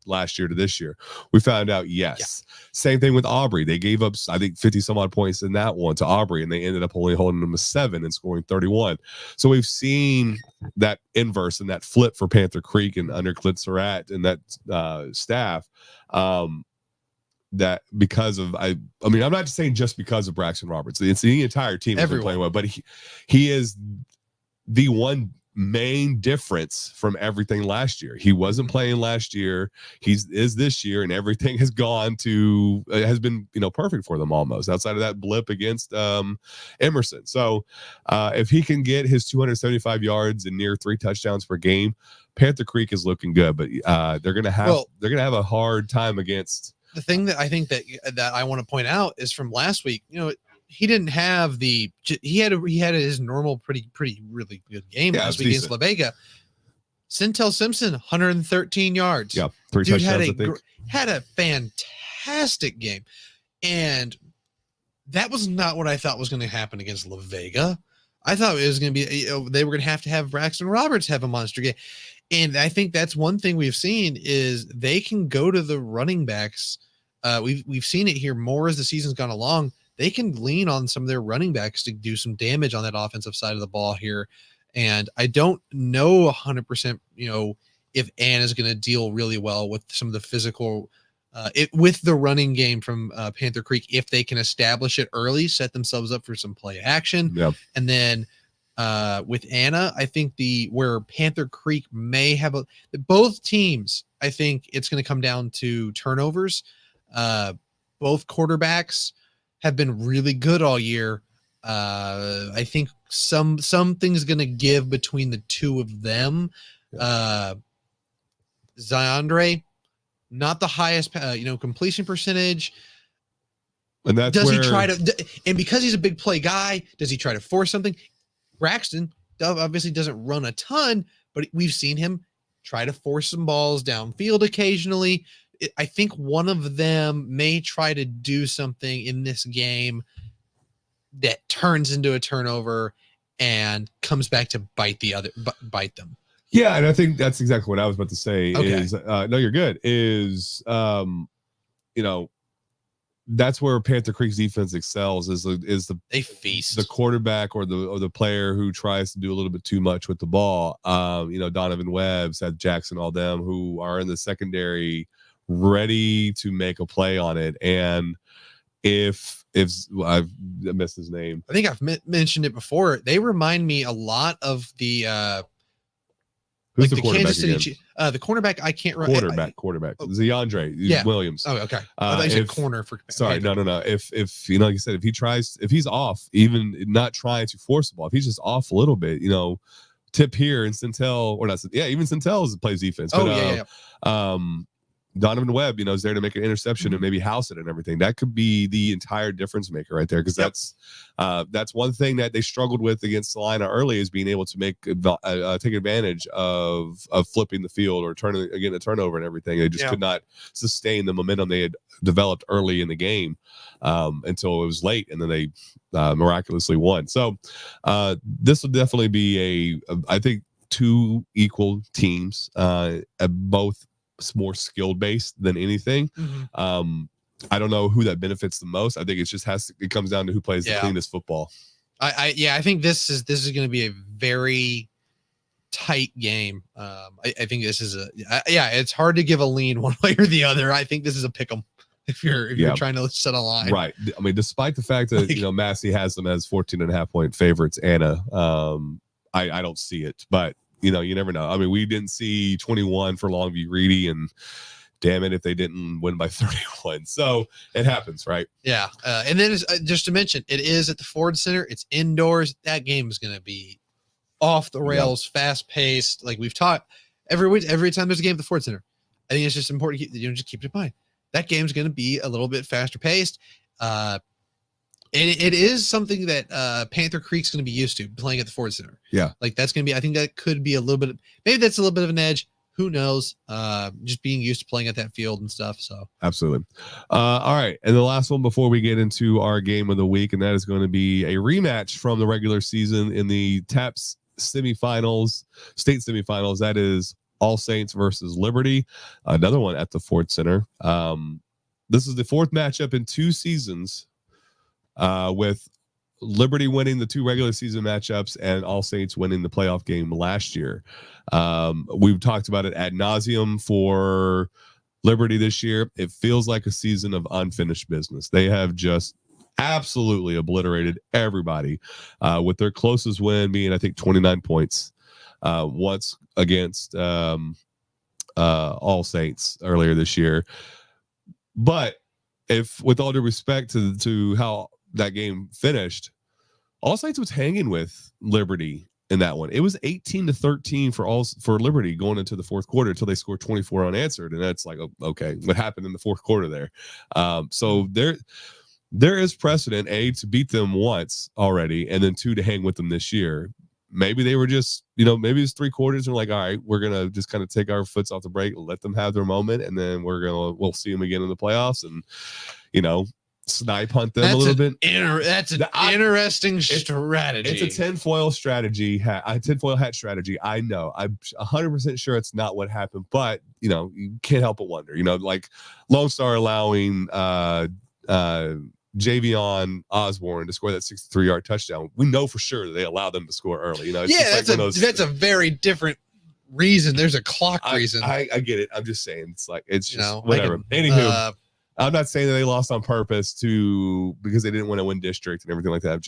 last year to this year? We found out yes. Yeah. Same thing with Aubrey. They gave up, I think, 50 some odd points in that one to Aubrey, and they ended up only holding them to 7 and scoring 31. So we've seen that inverse and that flip for Panther Creek and under Clint Surratt and that staff. That because of I'm not saying just because of Braxton Roberts. It's the entire team has been playing well, but he is the one main difference from everything last year. He wasn't playing last year. He is this year, and everything has been perfect for them almost, outside of that blip against Emerson. So if he can get his 275 yards and near 3 touchdowns per game, Panther Creek is looking good, but they're gonna have a hard time against. The thing that I think that I want to point out is from last week. He didn't have he had his normal really good game last week against La Vega. Centel Simpson, 113 yards. Yeah, 3 Dude touchdowns. had a fantastic game, and that was not what I thought was going to happen against La Vega. I thought it was going to be they were going to have Braxton Roberts have a monster game. And I think that's one thing we've seen is they can go to the running backs. We've seen it here more as the season's gone along. they can lean on some of their running backs to do some damage on that offensive side of the ball here. And I don't know 100%, if Ann is going to deal really well with some of the physical, with the running game from Panther Creek, if they can establish it early, set themselves up for some play action. Yeah. And then with Anna, I think where Panther Creek may have both teams, I think it's going to come down to turnovers. Both quarterbacks have been really good all year. I think something's going to give between the two of them. Ziandre, not the highest, completion percentage. And that's does where... he try to, and because he's a big play guy, does he try to force something? Braxton obviously doesn't run a ton, but we've seen him try to force some balls downfield occasionally. I think one of them may try to do something in this game that turns into a turnover and comes back to bite them. Yeah, and I think that's exactly what I was about to say. Okay. Is no, you're good. That's where Panther Creek's defense excels is they feast the quarterback or the player who tries to do a little bit too much with the ball. Donovan Webb, Seth Jackson, all them who are in the secondary ready to make a play on it. And if I've missed his name, I think I've mentioned it before. They remind me a lot of the who's the quarterback Kansas City the cornerback. I can't remember. Quarterback. Ziandre Williams. Oh, okay. I thought you said corner for. Sorry, no. If like you said, if he's off, even not trying to force the ball, if he's just off a little bit, tip here and Centel, or not. Yeah, even Centel plays defense. Donovan Webb, is there to make an interception and maybe house it and everything. That could be the entire difference maker right there, because that's one thing that they struggled with against Salina early, is being able to take advantage of flipping the field or getting a turnover and everything. They just could not sustain the momentum they had developed early in the game until it was late, and then they miraculously won. So this will definitely be I think, two equal teams, both more skilled based than anything. I don't know who that benefits the most. I think it comes down to who plays the cleanest football. I think this is going to be a very tight game. I think this is it's hard to give a lean one way or the other. I think this is a pick 'em if you're trying to set a line. Right. I mean, despite the fact that Massey has them as 14.5-point favorites, Anna, I don't see it, but you never know. I mean, we didn't see 21 for Longview Reedy, and damn it if they didn't win by 31. So it happens, right? Yeah. And then just to mention, it is at the Ford Center. It's indoors. That game is going to be off the rails, fast paced. Like we've taught every time there's a game at the Ford Center. I think it's just important just keep it in mind. That game's going to be a little bit faster paced. It is something that Panther Creek's going to be used to, playing at the Ford Center. Yeah. Like that's going to be, I think that could be a little bit, maybe that's a little bit of an edge. Who knows? Just being used to playing at that field and stuff. So absolutely. All right. And the last one before we get into our game of the week, and that is going to be a rematch from the regular season in the TAPS semifinals, state semifinals. That is All Saints versus Liberty. Another one at the Ford Center. This is the fourth matchup in 2 seasons, with Liberty winning the 2 regular season matchups and All Saints winning the playoff game last year. We've talked about it ad nauseum for Liberty this year. It feels like a season of unfinished business. They have just absolutely obliterated everybody, with their closest win being, I think, 29 points once against All Saints earlier this year. But if, with all due respect to how that game finished, All Saints was hanging with Liberty in that one. It was 18-13 for Liberty going into the fourth quarter until they scored 24 unanswered, and that's like, okay, what happened in the fourth quarter there? So there is precedent, A, to beat them once already, and then 2, to hang with them this year. Maybe they were just, maybe it's 3 quarters and like, all right, we're gonna just kind of take our foots off the brake, let them have their moment, and then we'll see them again in the playoffs, and snipe hunt them a little bit. That's an interesting strategy. It's a tinfoil strategy, a tinfoil hat strategy. I know. I'm 100% sure it's not what happened, but you can't help but wonder. Like Lone Star allowing Javion Osborne to score that 63-yard touchdown. We know for sure that they allow them to score early. You know, it's Yeah, just like that's a very different reason. There's a clock reason. I get it. I'm just saying it's just You know, whatever. Anywho, I'm not saying that they lost on purpose because they didn't want to win district and everything like that.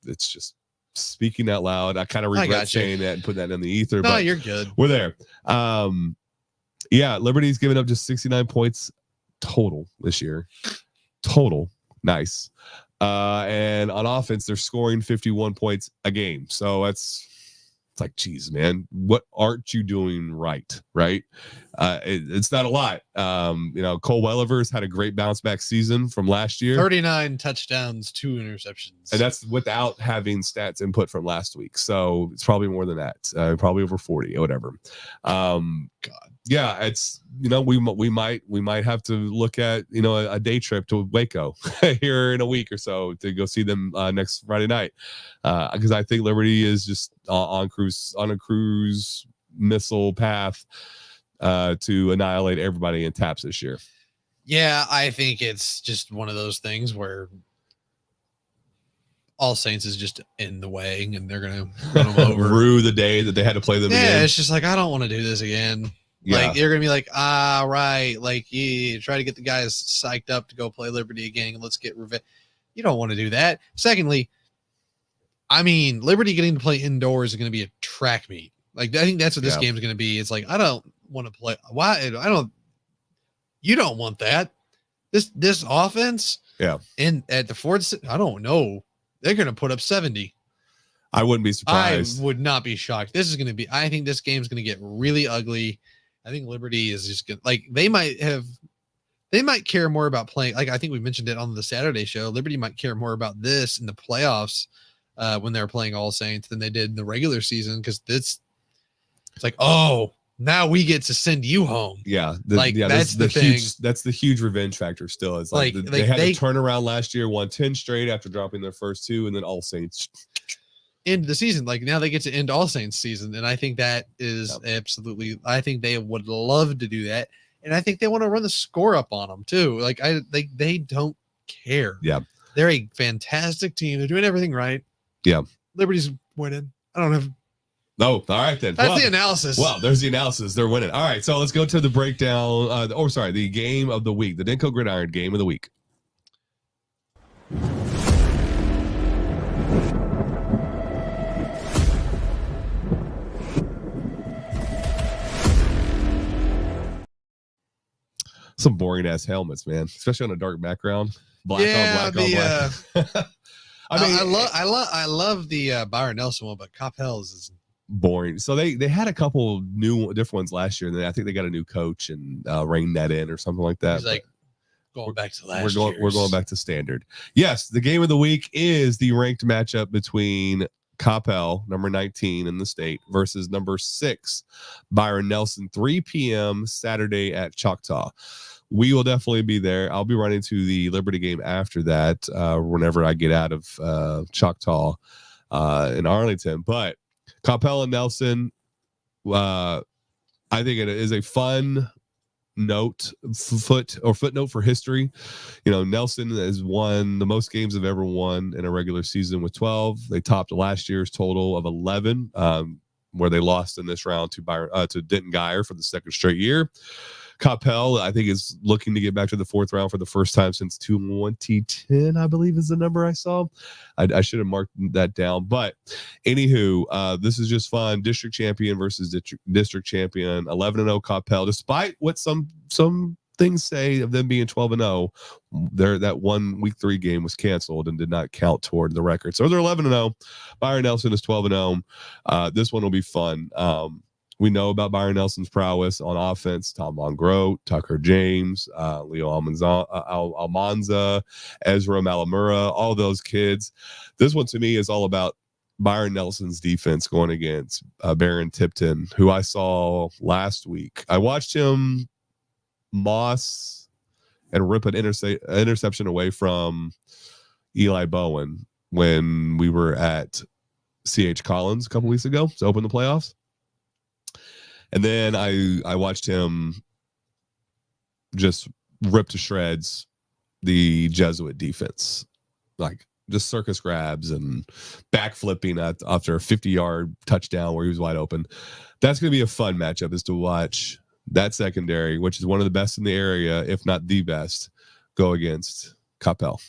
It's just speaking out loud. I kind of regret saying that and putting that in the ether. No, but you're good. We're there. Yeah, Liberty's given up just 69 points total this year. Total. Nice. And on offense, they're scoring 51 points a game. So it's like, geez, man, what aren't you doing right? Right. It's not a lot. You know, Cole Welliver's had a great bounce back season from last year. 39 touchdowns, 2 interceptions. And that's without having stats input from last week. So it's probably more than that. Probably over 40 or whatever. God. Yeah, it's, you know, we might have to look at, you know, a day trip to Waco here in a week or so to go see them next Friday night, because I think Liberty is just on a cruise missile path to annihilate everybody in TAPS this year. Yeah, I think it's just one of those things where All Saints is just in the way, and they're gonna run them over. Rue the day that they had to play them again. Yeah, it's just like, I don't want to do this again. Yeah. Like, you're gonna be like, right, like, you try to get the guys psyched up to go play Liberty again, and let's get revenge. You don't want to do that. Secondly, I mean, Liberty getting to play indoors is going to be a track meet. Like, I think that's what this game is going to be. It's like, I don't want to play. Why? You don't want that. This offense. Yeah. And at the Ford, I don't know. They're going to put up 70. I wouldn't be surprised. I would not be shocked. This is going to be, I think this game's going to get really ugly. I think Liberty is just going to, like, they might care more about playing. Like, I think we mentioned it on the Saturday show. Liberty might care more about this in the playoffs when they're playing All Saints than they did in the regular season. Cause it's like, oh, now we get to send you home. Yeah. That's the thing. That's the huge revenge factor still. It's like, they had a turnaround last year, won 10 straight after dropping their first 2, and then All Saints end the season. Like, now they get to end All Saints season. And I think that is absolutely, I think they would love to do that. And I think they want to run the score up on them too. Like, they don't care. Yeah. They're a fantastic team. They're doing everything right. Yeah. Liberty's winning. I don't have. No. All right, then. That's the analysis. Well, there's the analysis. They're winning. All right. So let's go to the breakdown. The game of the week, the Denko Gridiron game of the week. Some boring ass helmets, man, especially on a dark background. Black on black. I love the Byron Nelson one, but Coppell's is boring. So they had a couple different ones last year, and then I think they got a new coach and reined that in or something like that. He's like, going back to last year. We're going back to standard. Yes, the game of the week is the ranked matchup between Coppell, number 19 in the state, versus number 6, Byron Nelson, 3 p.m. Saturday at Choctaw. We will definitely be there. I'll be running to the Liberty game after that whenever I get out of Choctaw in Arlington. But Coppell and Nelson, I think it is a fun footnote for history. You know, Nelson has won the most games they've ever won in a regular season with 12. They topped last year's total of 11, where they lost in this round to Denton Geyer for the second straight year. Coppell, I think, is looking to get back to the 4th round for the first time since 2010, I believe is the number I saw. I should have marked that down. But anywho, this is just fun. District champion versus district champion. 11-0 Coppell. Despite what some things say of them being 12-0, that one week 3 game was canceled and did not count toward the record. So they're 11-0. Byron Nelson is 12-0. This one will be fun. We know about Byron Nelson's prowess on offense. Tom Mongroat, Tucker James, Leo Almanza, Ezra Malamura, all those kids. This one to me is all about Byron Nelson's defense going against Baron Tipton, who I saw last week. I watched him moss and rip an interception away from Eli Bowen when we were at CH Collins a couple weeks ago to open the playoffs. And then I watched him just rip to shreds the Jesuit defense, like just circus grabs and backflipping after a 50-yard touchdown where he was wide open. That's going to be a fun matchup, is to watch that secondary, which is one of the best in the area, if not the best, go against Coppell.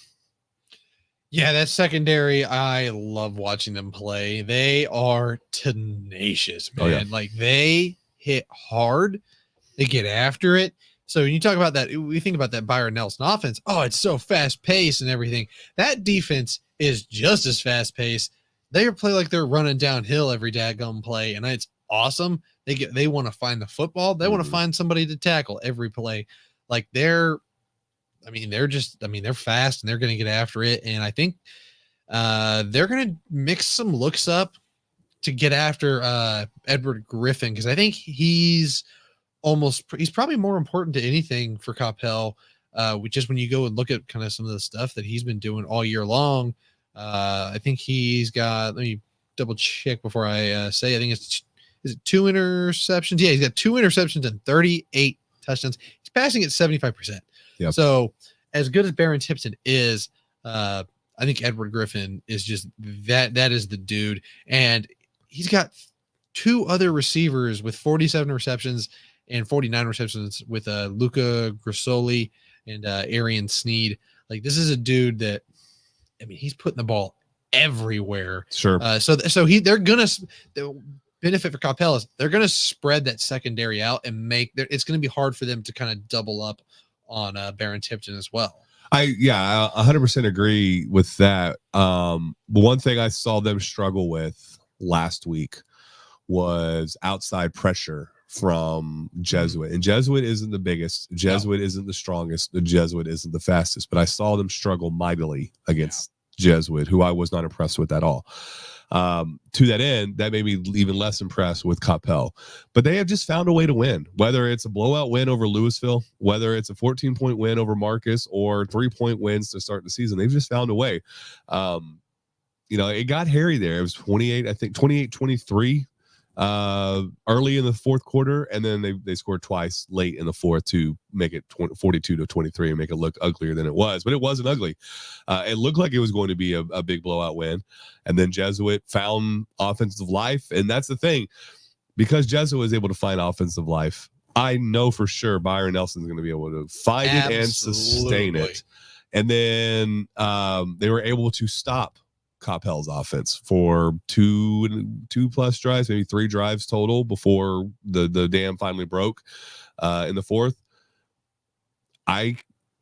Yeah, that secondary, I love watching them play. They are tenacious, man. Oh, yeah. Like, they hit hard, they get after it. So when you talk about that, we think about that Byron Nelson offense. Oh, it's so fast paced and everything. That defense is just as fast paced. They play like they're running downhill every daggum play, and it's awesome. They want to find the football. They want to find somebody to tackle every play. Like, they're fast and they're going to get after it. And I think they're going to mix some looks up to get after Edward Griffin, because I think he's probably more important to anything for Coppell, which is when you go and look at kind of some of the stuff that he's been doing all year long. I think he's got, let me double check before I say, I think is it 2 interceptions? Yeah, he's got 2 interceptions and 38 touchdowns. He's passing at 75%. Yep. So as good as Barron Tipton is, I think Edward Griffin is just that is the dude. And he's got 2 other receivers with 47 receptions and 49 receptions with Luca Grissoli and Arian Sneed. Like, this is a dude that, I mean, he's putting the ball everywhere. Sure. So they're gonna, the benefit for Coppell is they're gonna spread that secondary out and it's gonna be hard for them to kind of double up on Barron Tipton as well. I 100% agree with that. But one thing I saw them struggle with last week was outside pressure from Jesuit. And Jesuit isn't the biggest. Jesuit isn't the strongest. The Jesuit isn't the fastest. But I saw them struggle mightily against Jesuit, who I was not impressed with at all. To that end, that made me even less impressed with Coppell. But they have just found a way to win, whether it's a blowout win over Louisville, whether it's a 14-point win over Marcus, or 3-point wins to start the season. They've just found a way. It got hairy there. It was 28-23 early in the fourth quarter, and then they scored twice late in the fourth to make it 42-23 and make it look uglier than it was. But it wasn't ugly. It looked like it was going to be a big blowout win, and then Jesuit found offensive life. And that's the thing, because Jesuit was able to find offensive life, I know for sure Byron Nelson's going to be able to find it and sustain it. And then they were able to stop Coppell's offense for two plus drives, maybe 3 drives total before the dam finally broke in the fourth. I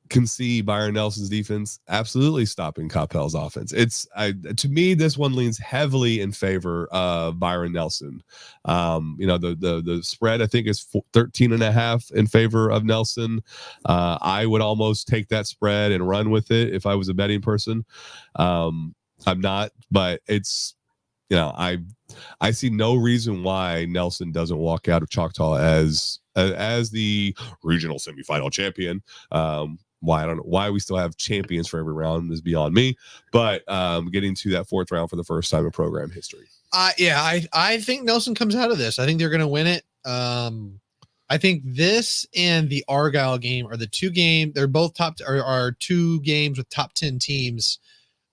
can see Byron Nelson's defense absolutely stopping Coppell's offense. To me, this one leans heavily in favor of Byron Nelson. The spread, I think, is 13.5 in favor of Nelson. I would almost take that spread and run with it if I was a betting person. I'm not, but it's, I see no reason why Nelson doesn't walk out of Choctaw as the regional semifinal champion. Why, I don't know why we still have champions for every round is beyond me, but getting to that 4th round for the first time in program history. I think Nelson comes out of this. I think they're going to win it. I think this and the Argyle game are the 2 games. They're both are 2 games with top 10 teams.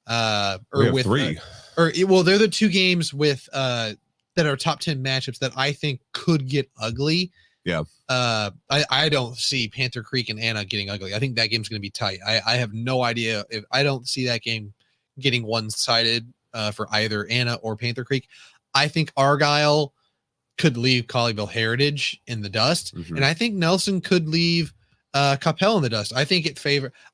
Or with 3. They're the 2 games with that are top 10 matchups that I think could get ugly. Yeah. I don't see Panther Creek and Anna getting ugly. I think that game's going to be tight. I have no idea if I don't see that game getting one-sided for either Anna or Panther Creek. I think Argyle could leave Colleyville Heritage in the dust, and I think Nelson could leave Coppell in the dust. I think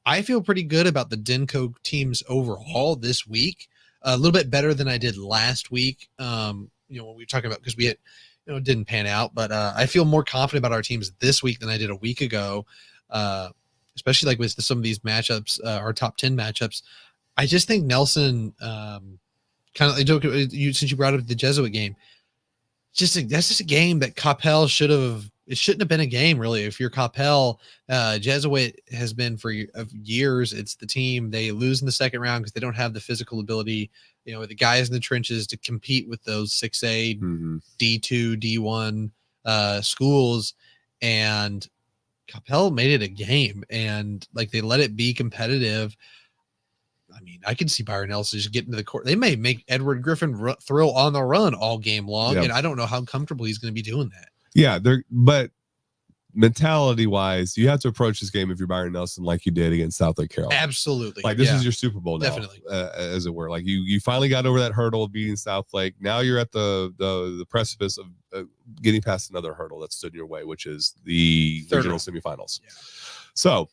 I feel pretty good about the Denko teams overall this week. A little bit better than I did last week. When we were talking about, because we had, didn't pan out, but I feel more confident about our teams this week than I did a week ago. Especially like with some of these matchups, our top 10 matchups. I just think Nelson, kind of, since you brought up the Jesuit game, that's just a game that Coppell it shouldn't have been a game, really. If you're Coppell, Jesuit has been for years. It's the team they lose in the second round because they don't have the physical ability, the guys in the trenches to compete with those 6A, D2, D1 schools. And Capel made it a game, and like they let it be competitive. I mean, I can see Byron Nelson just getting to the court. They may make Edward Griffin throw on the run all game long, and I don't know how comfortable he's going to be doing that. Yeah, but mentality wise, you have to approach this game if you're Byron Nelson like you did against South Lake Carolina. Absolutely. Like this is your Super Bowl now, definitely, as it were. Like you finally got over that hurdle of beating South Lake. Now you're at the precipice of getting past another hurdle that stood in your way, which is the regional semifinals. Yeah. So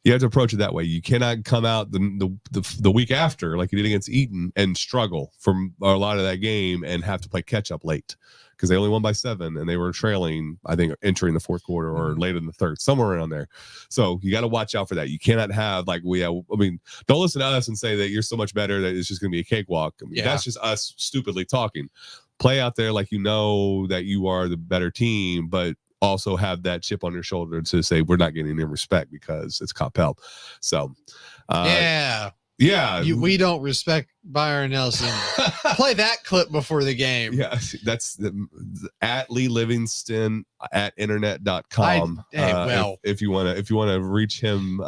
you have to approach it that way. You cannot come out the week after like you did against Eaton and struggle from a lot of that game and have to play catch up late, because they only won by 7 and they were trailing, I think, entering the fourth quarter or late in the third, somewhere around there. So you got to watch out for that. You cannot have like don't listen to us and say that you're so much better that it's just going to be a cakewalk. I mean, that's just us stupidly talking. Play out there like you know that you are the better team, but also have that chip on your shoulder to say we're not getting any respect because it's Capel. So we don't respect Byron Nelson. Play that clip before the game. Yeah, that's at Lee Livingston at internet.com. If you want to reach him,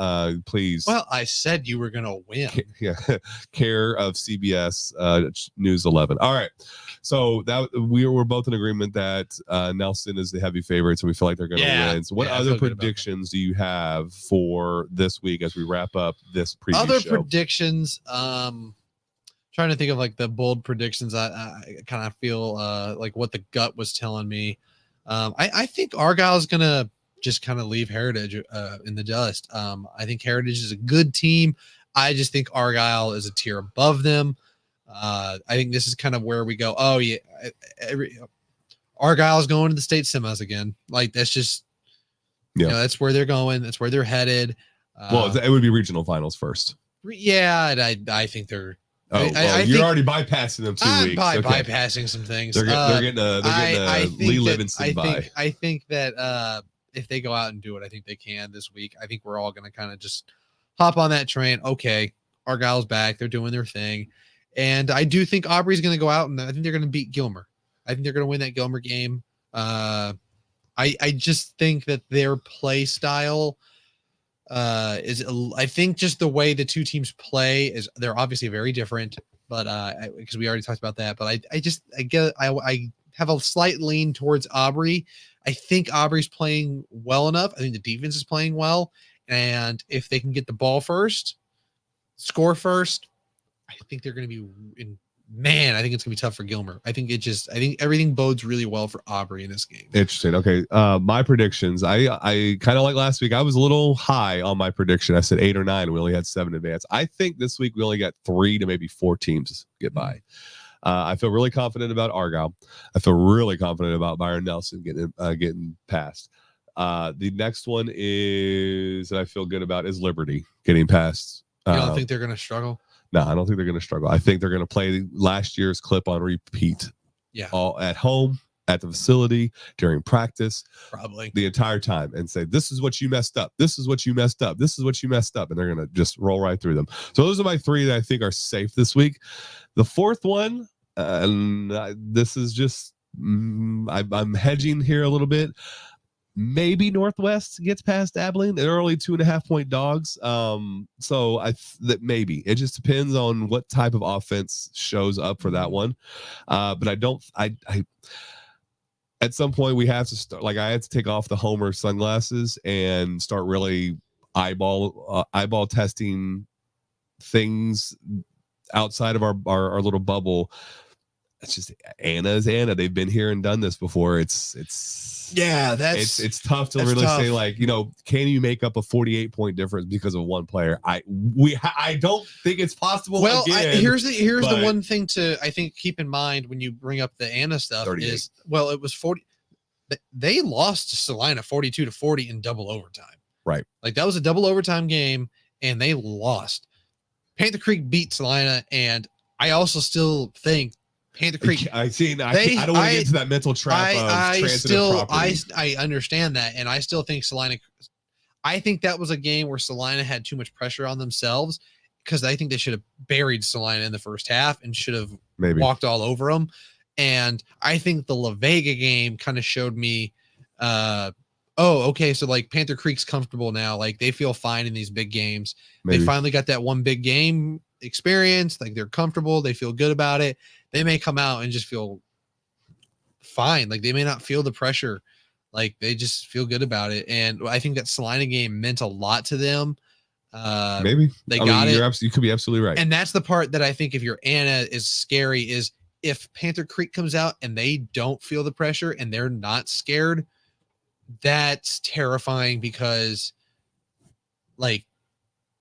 please. Well, I said you were gonna win. Yeah, care of CBS News 11. All right. So that we were both in agreement that Nelson is the heavy favorites, and we feel like they're going to win. So, what other predictions do you have for this week as we wrap up this preview Other show? Predictions. Trying to think of like the bold predictions. I kind of feel like what the gut was telling me. I think Argyle is going to just kind of leave Heritage in the dust. I think Heritage is a good team. I just think Argyle is a tier above them. I think this is kind of where we go. Oh yeah, Argyle's going to the state semis again. Like that's just, that's where they're going. That's where they're headed. Well, it would be regional finals first. Yeah, and I think they're. You're already bypassing them 2 weeks. Bypassing some things. They're getting a Lee Livingston by. I think that if they go out and do it, I think they can this week. I think we're all going to kind of just hop on that train. Okay, Argyle's back. They're doing their thing. And I do think Aubrey's going to go out and I think they're going to beat Gilmer. I think they're going to win that Gilmer game. I just think that their play style is, I think just the way the two teams play is they're obviously very different, but because we already talked about that, but I have a slight lean towards Aubrey. I think Aubrey's playing well enough. I think the defense is playing well. And if they can get the ball first, score first, I think they're going to be I think it's going to be tough for Gilmer. I think everything bodes really well for Aubrey in this game. Interesting. Okay. My predictions, I kind of like last week. I was a little high on my prediction. I said 8 or 9. We only had 7 advance. I think this week we only got 3 to maybe 4 teams get by. I feel really confident about Argyle. I feel really confident about Byron Nelson getting past. The next one is that I feel good about is Liberty getting past. You don't think they're going to struggle? No, I don't think they're going to struggle. I think they're going to play last year's clip on repeat. Yeah. All at home, at the facility, during practice. Probably. The entire time and say, this is what you messed up. This is what you messed up. This is what you messed up. And they're going to just roll right through them. So those are my 3 that I think are safe this week. The fourth one, this is just, I'm hedging here a little bit. Maybe Northwest gets past Abilene. They're only 2.5-point dogs. So that maybe it just depends on what type of offense shows up for that one. But I at some point we have to start. Like I had to take off the Homer sunglasses and start really eyeball testing things outside of our little bubble. It's just Anna is Anna. They've been here and done this before. It's tough to really say, like, can you make up a 48-point difference because of one player? I don't think it's possible. Well, here's the one thing to I think keep in mind when you bring up the Anna stuff 38. Is it was 40. They lost to Salina 42-40 in double overtime. Right, like that was a double overtime game, and they lost. Panther Creek beat Salina, and I also still think. Panther Creek. I don't want to get into that mental trap of transitive property. I understand that, and I still think Salina. I think that was a game where Salina had too much pressure on themselves because I think they should have buried Salina in the first half and should have walked all over them. And I think the La Vega game kind of showed me oh, okay, so like Panther Creek's comfortable now. Like they feel fine in these big games. Maybe. They finally got that one big game experience. Like they're comfortable. They feel good about it. They may come out and just feel fine. Like they may not feel the pressure. Like they just feel good about it. And I think that Salina game meant a lot to them. Maybe they got it. You could be absolutely right. And that's the part that I think if you're Anna is scary is if Panther Creek comes out and they don't feel the pressure and they're not scared, that's terrifying because like,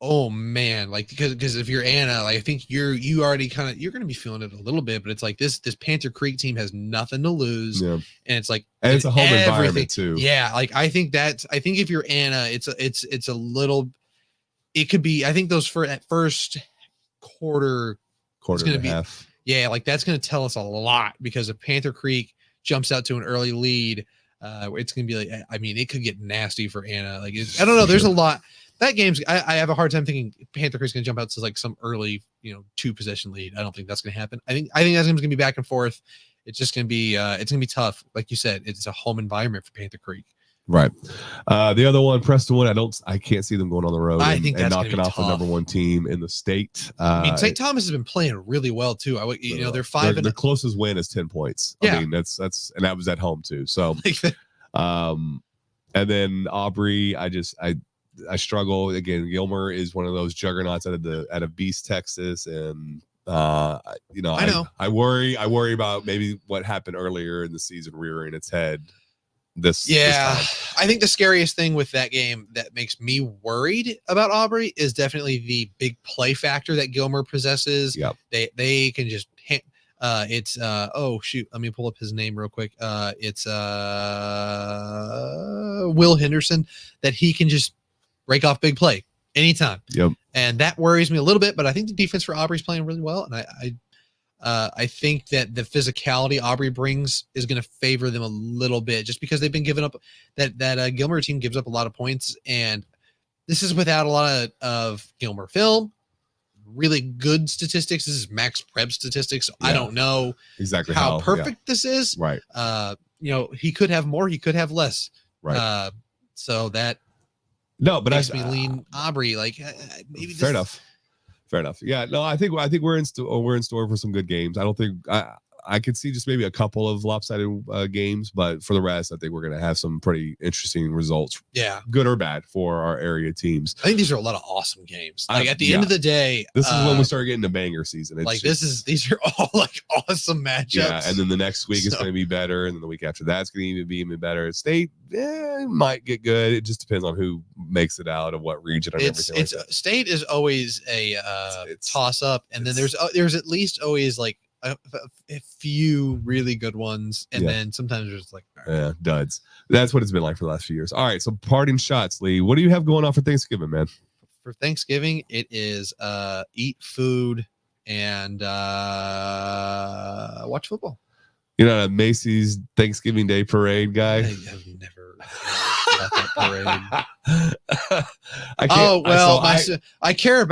oh man, like because if you're Anna, like I think you already you're gonna be feeling it a little bit, but it's like this Panther Creek team has nothing to lose. Yeah. And it's like and it's a home everything. Environment too. Yeah, like I think if you're Anna, it's a little it could be I think those first quarter Quarter gonna and a be half. Yeah, like that's going to tell us a lot because if Panther Creek jumps out to an early lead, it's going to be like, I mean, it could get nasty for Anna. Like, I don't know. There's a lot. That game's, I have a hard time thinking Panther Creek's going to jump out to like some early, 2-possession lead. I don't think that's going to happen. I think that game's going to be back and forth. It's just going to be, it's going to be tough. Like you said, it's a home environment for Panther Creek. Right. The other one, Prestonwood, I can't see them going on the road think and that's knocking off the number one team in the state. I mean, St. Thomas has been playing really well too. They're 5 and the closest win is 10 points. Yeah. I mean, that's and that was at home too. So and then Aubrey, I struggle again. Gilmer is one of those juggernauts out of Beast, Texas, and I know I worry about maybe what happened earlier in the season rearing its head. This I think the scariest thing with that game that makes me worried about Aubrey is definitely the big play factor that Gilmer possesses. Yep. They can just it's oh shoot, let me pull up his name real quick. It's Will Henderson, that he can just break off big play anytime. Yep. And that worries me a little bit, but I think the defense for Aubrey's playing really well, and I think that the physicality Aubrey brings is going to favor them a little bit just because they've been giving up that Gilmer team gives up a lot of points. And this is without a lot of Gilmer film, really good statistics. This is max prep statistics. So I don't know exactly how perfect this is. Right. He could have more, he could have less. Right. So that makes me lean Aubrey. Like maybe fair enough. Fair enough. Yeah, no, I think we're in store for some good games. I don't think I could see just maybe a couple of lopsided games, but for the rest, I think we're going to have some pretty interesting results. Yeah, good or bad for our area teams. I think these are a lot of awesome games. Like at the end of the day, this is when we start getting to banger season. These are all like awesome matchups. Yeah, and then the next week is going to be better, and then the week after that's going to be even better. State might get good. It just depends on who makes it out of what region and everything. State is always a toss up, and then there's at least always like a few really good ones, and then sometimes there's like duds. That's what it's been like for the last few years. All right, so parting shots, Lee. What do you have going on for Thanksgiving, man? For Thanksgiving, it is eat food and watch football. You're not a Macy's Thanksgiving Day parade guy? I have never about that parade. I care.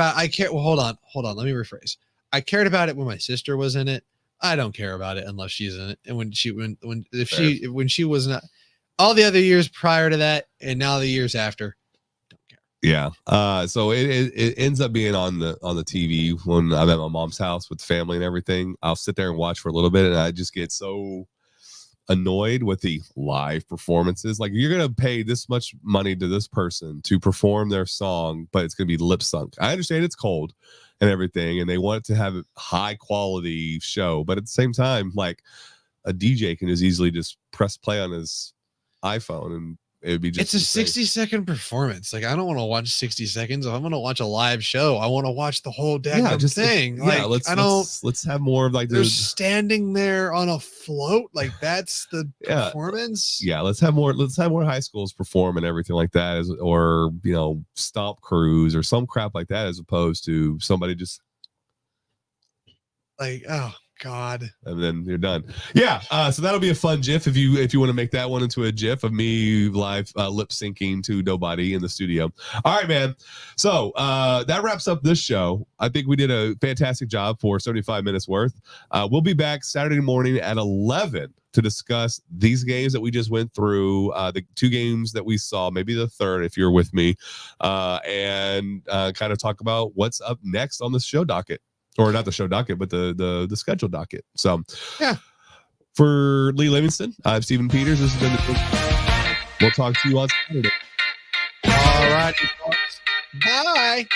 Well, hold on. Let me rephrase. I cared about it when my sister was in it. I don't care about it unless she's in it. And when she was not, all the other years prior to that, and now the years after, don't care. Yeah. So it ends up being on the TV when I'm at my mom's house with family and everything. I'll sit there and watch for a little bit, and I just get so annoyed with the live performances. Like, you're gonna pay this much money to this person to perform their song, but it's gonna be lip sunk. I understand it's cold and everything, and they want to have a high quality show, but at the same time, like, a DJ can as easily just press play on his iPhone and it would be just it's a 60-second performance. Like, I don't want to watch 60 seconds. If I'm going to watch a live show, I want to watch the whole damn thing. Let's have more of like they're standing there on a float. Like, that's the performance. Yeah, let's have more high schools perform and everything like that, or stomp crews or some crap like that, as opposed to somebody just like, oh God. And then you're done. Yeah. So that'll be a fun GIF if you want to make that one into a GIF of me live lip syncing to nobody in the studio. All right, man. So that wraps up this show. I think we did a fantastic job for 75 minutes worth. We'll be back Saturday morning at 11 to discuss these games that we just went through, the 2 games that we saw, maybe the third if you're with me, and kind of talk about what's up next on the show docket. Or not the show docket, but the schedule docket. So, yeah. For Lee Livingston, I'm Stephen Peters. This has been we'll talk to you on Saturday. All right. Bye.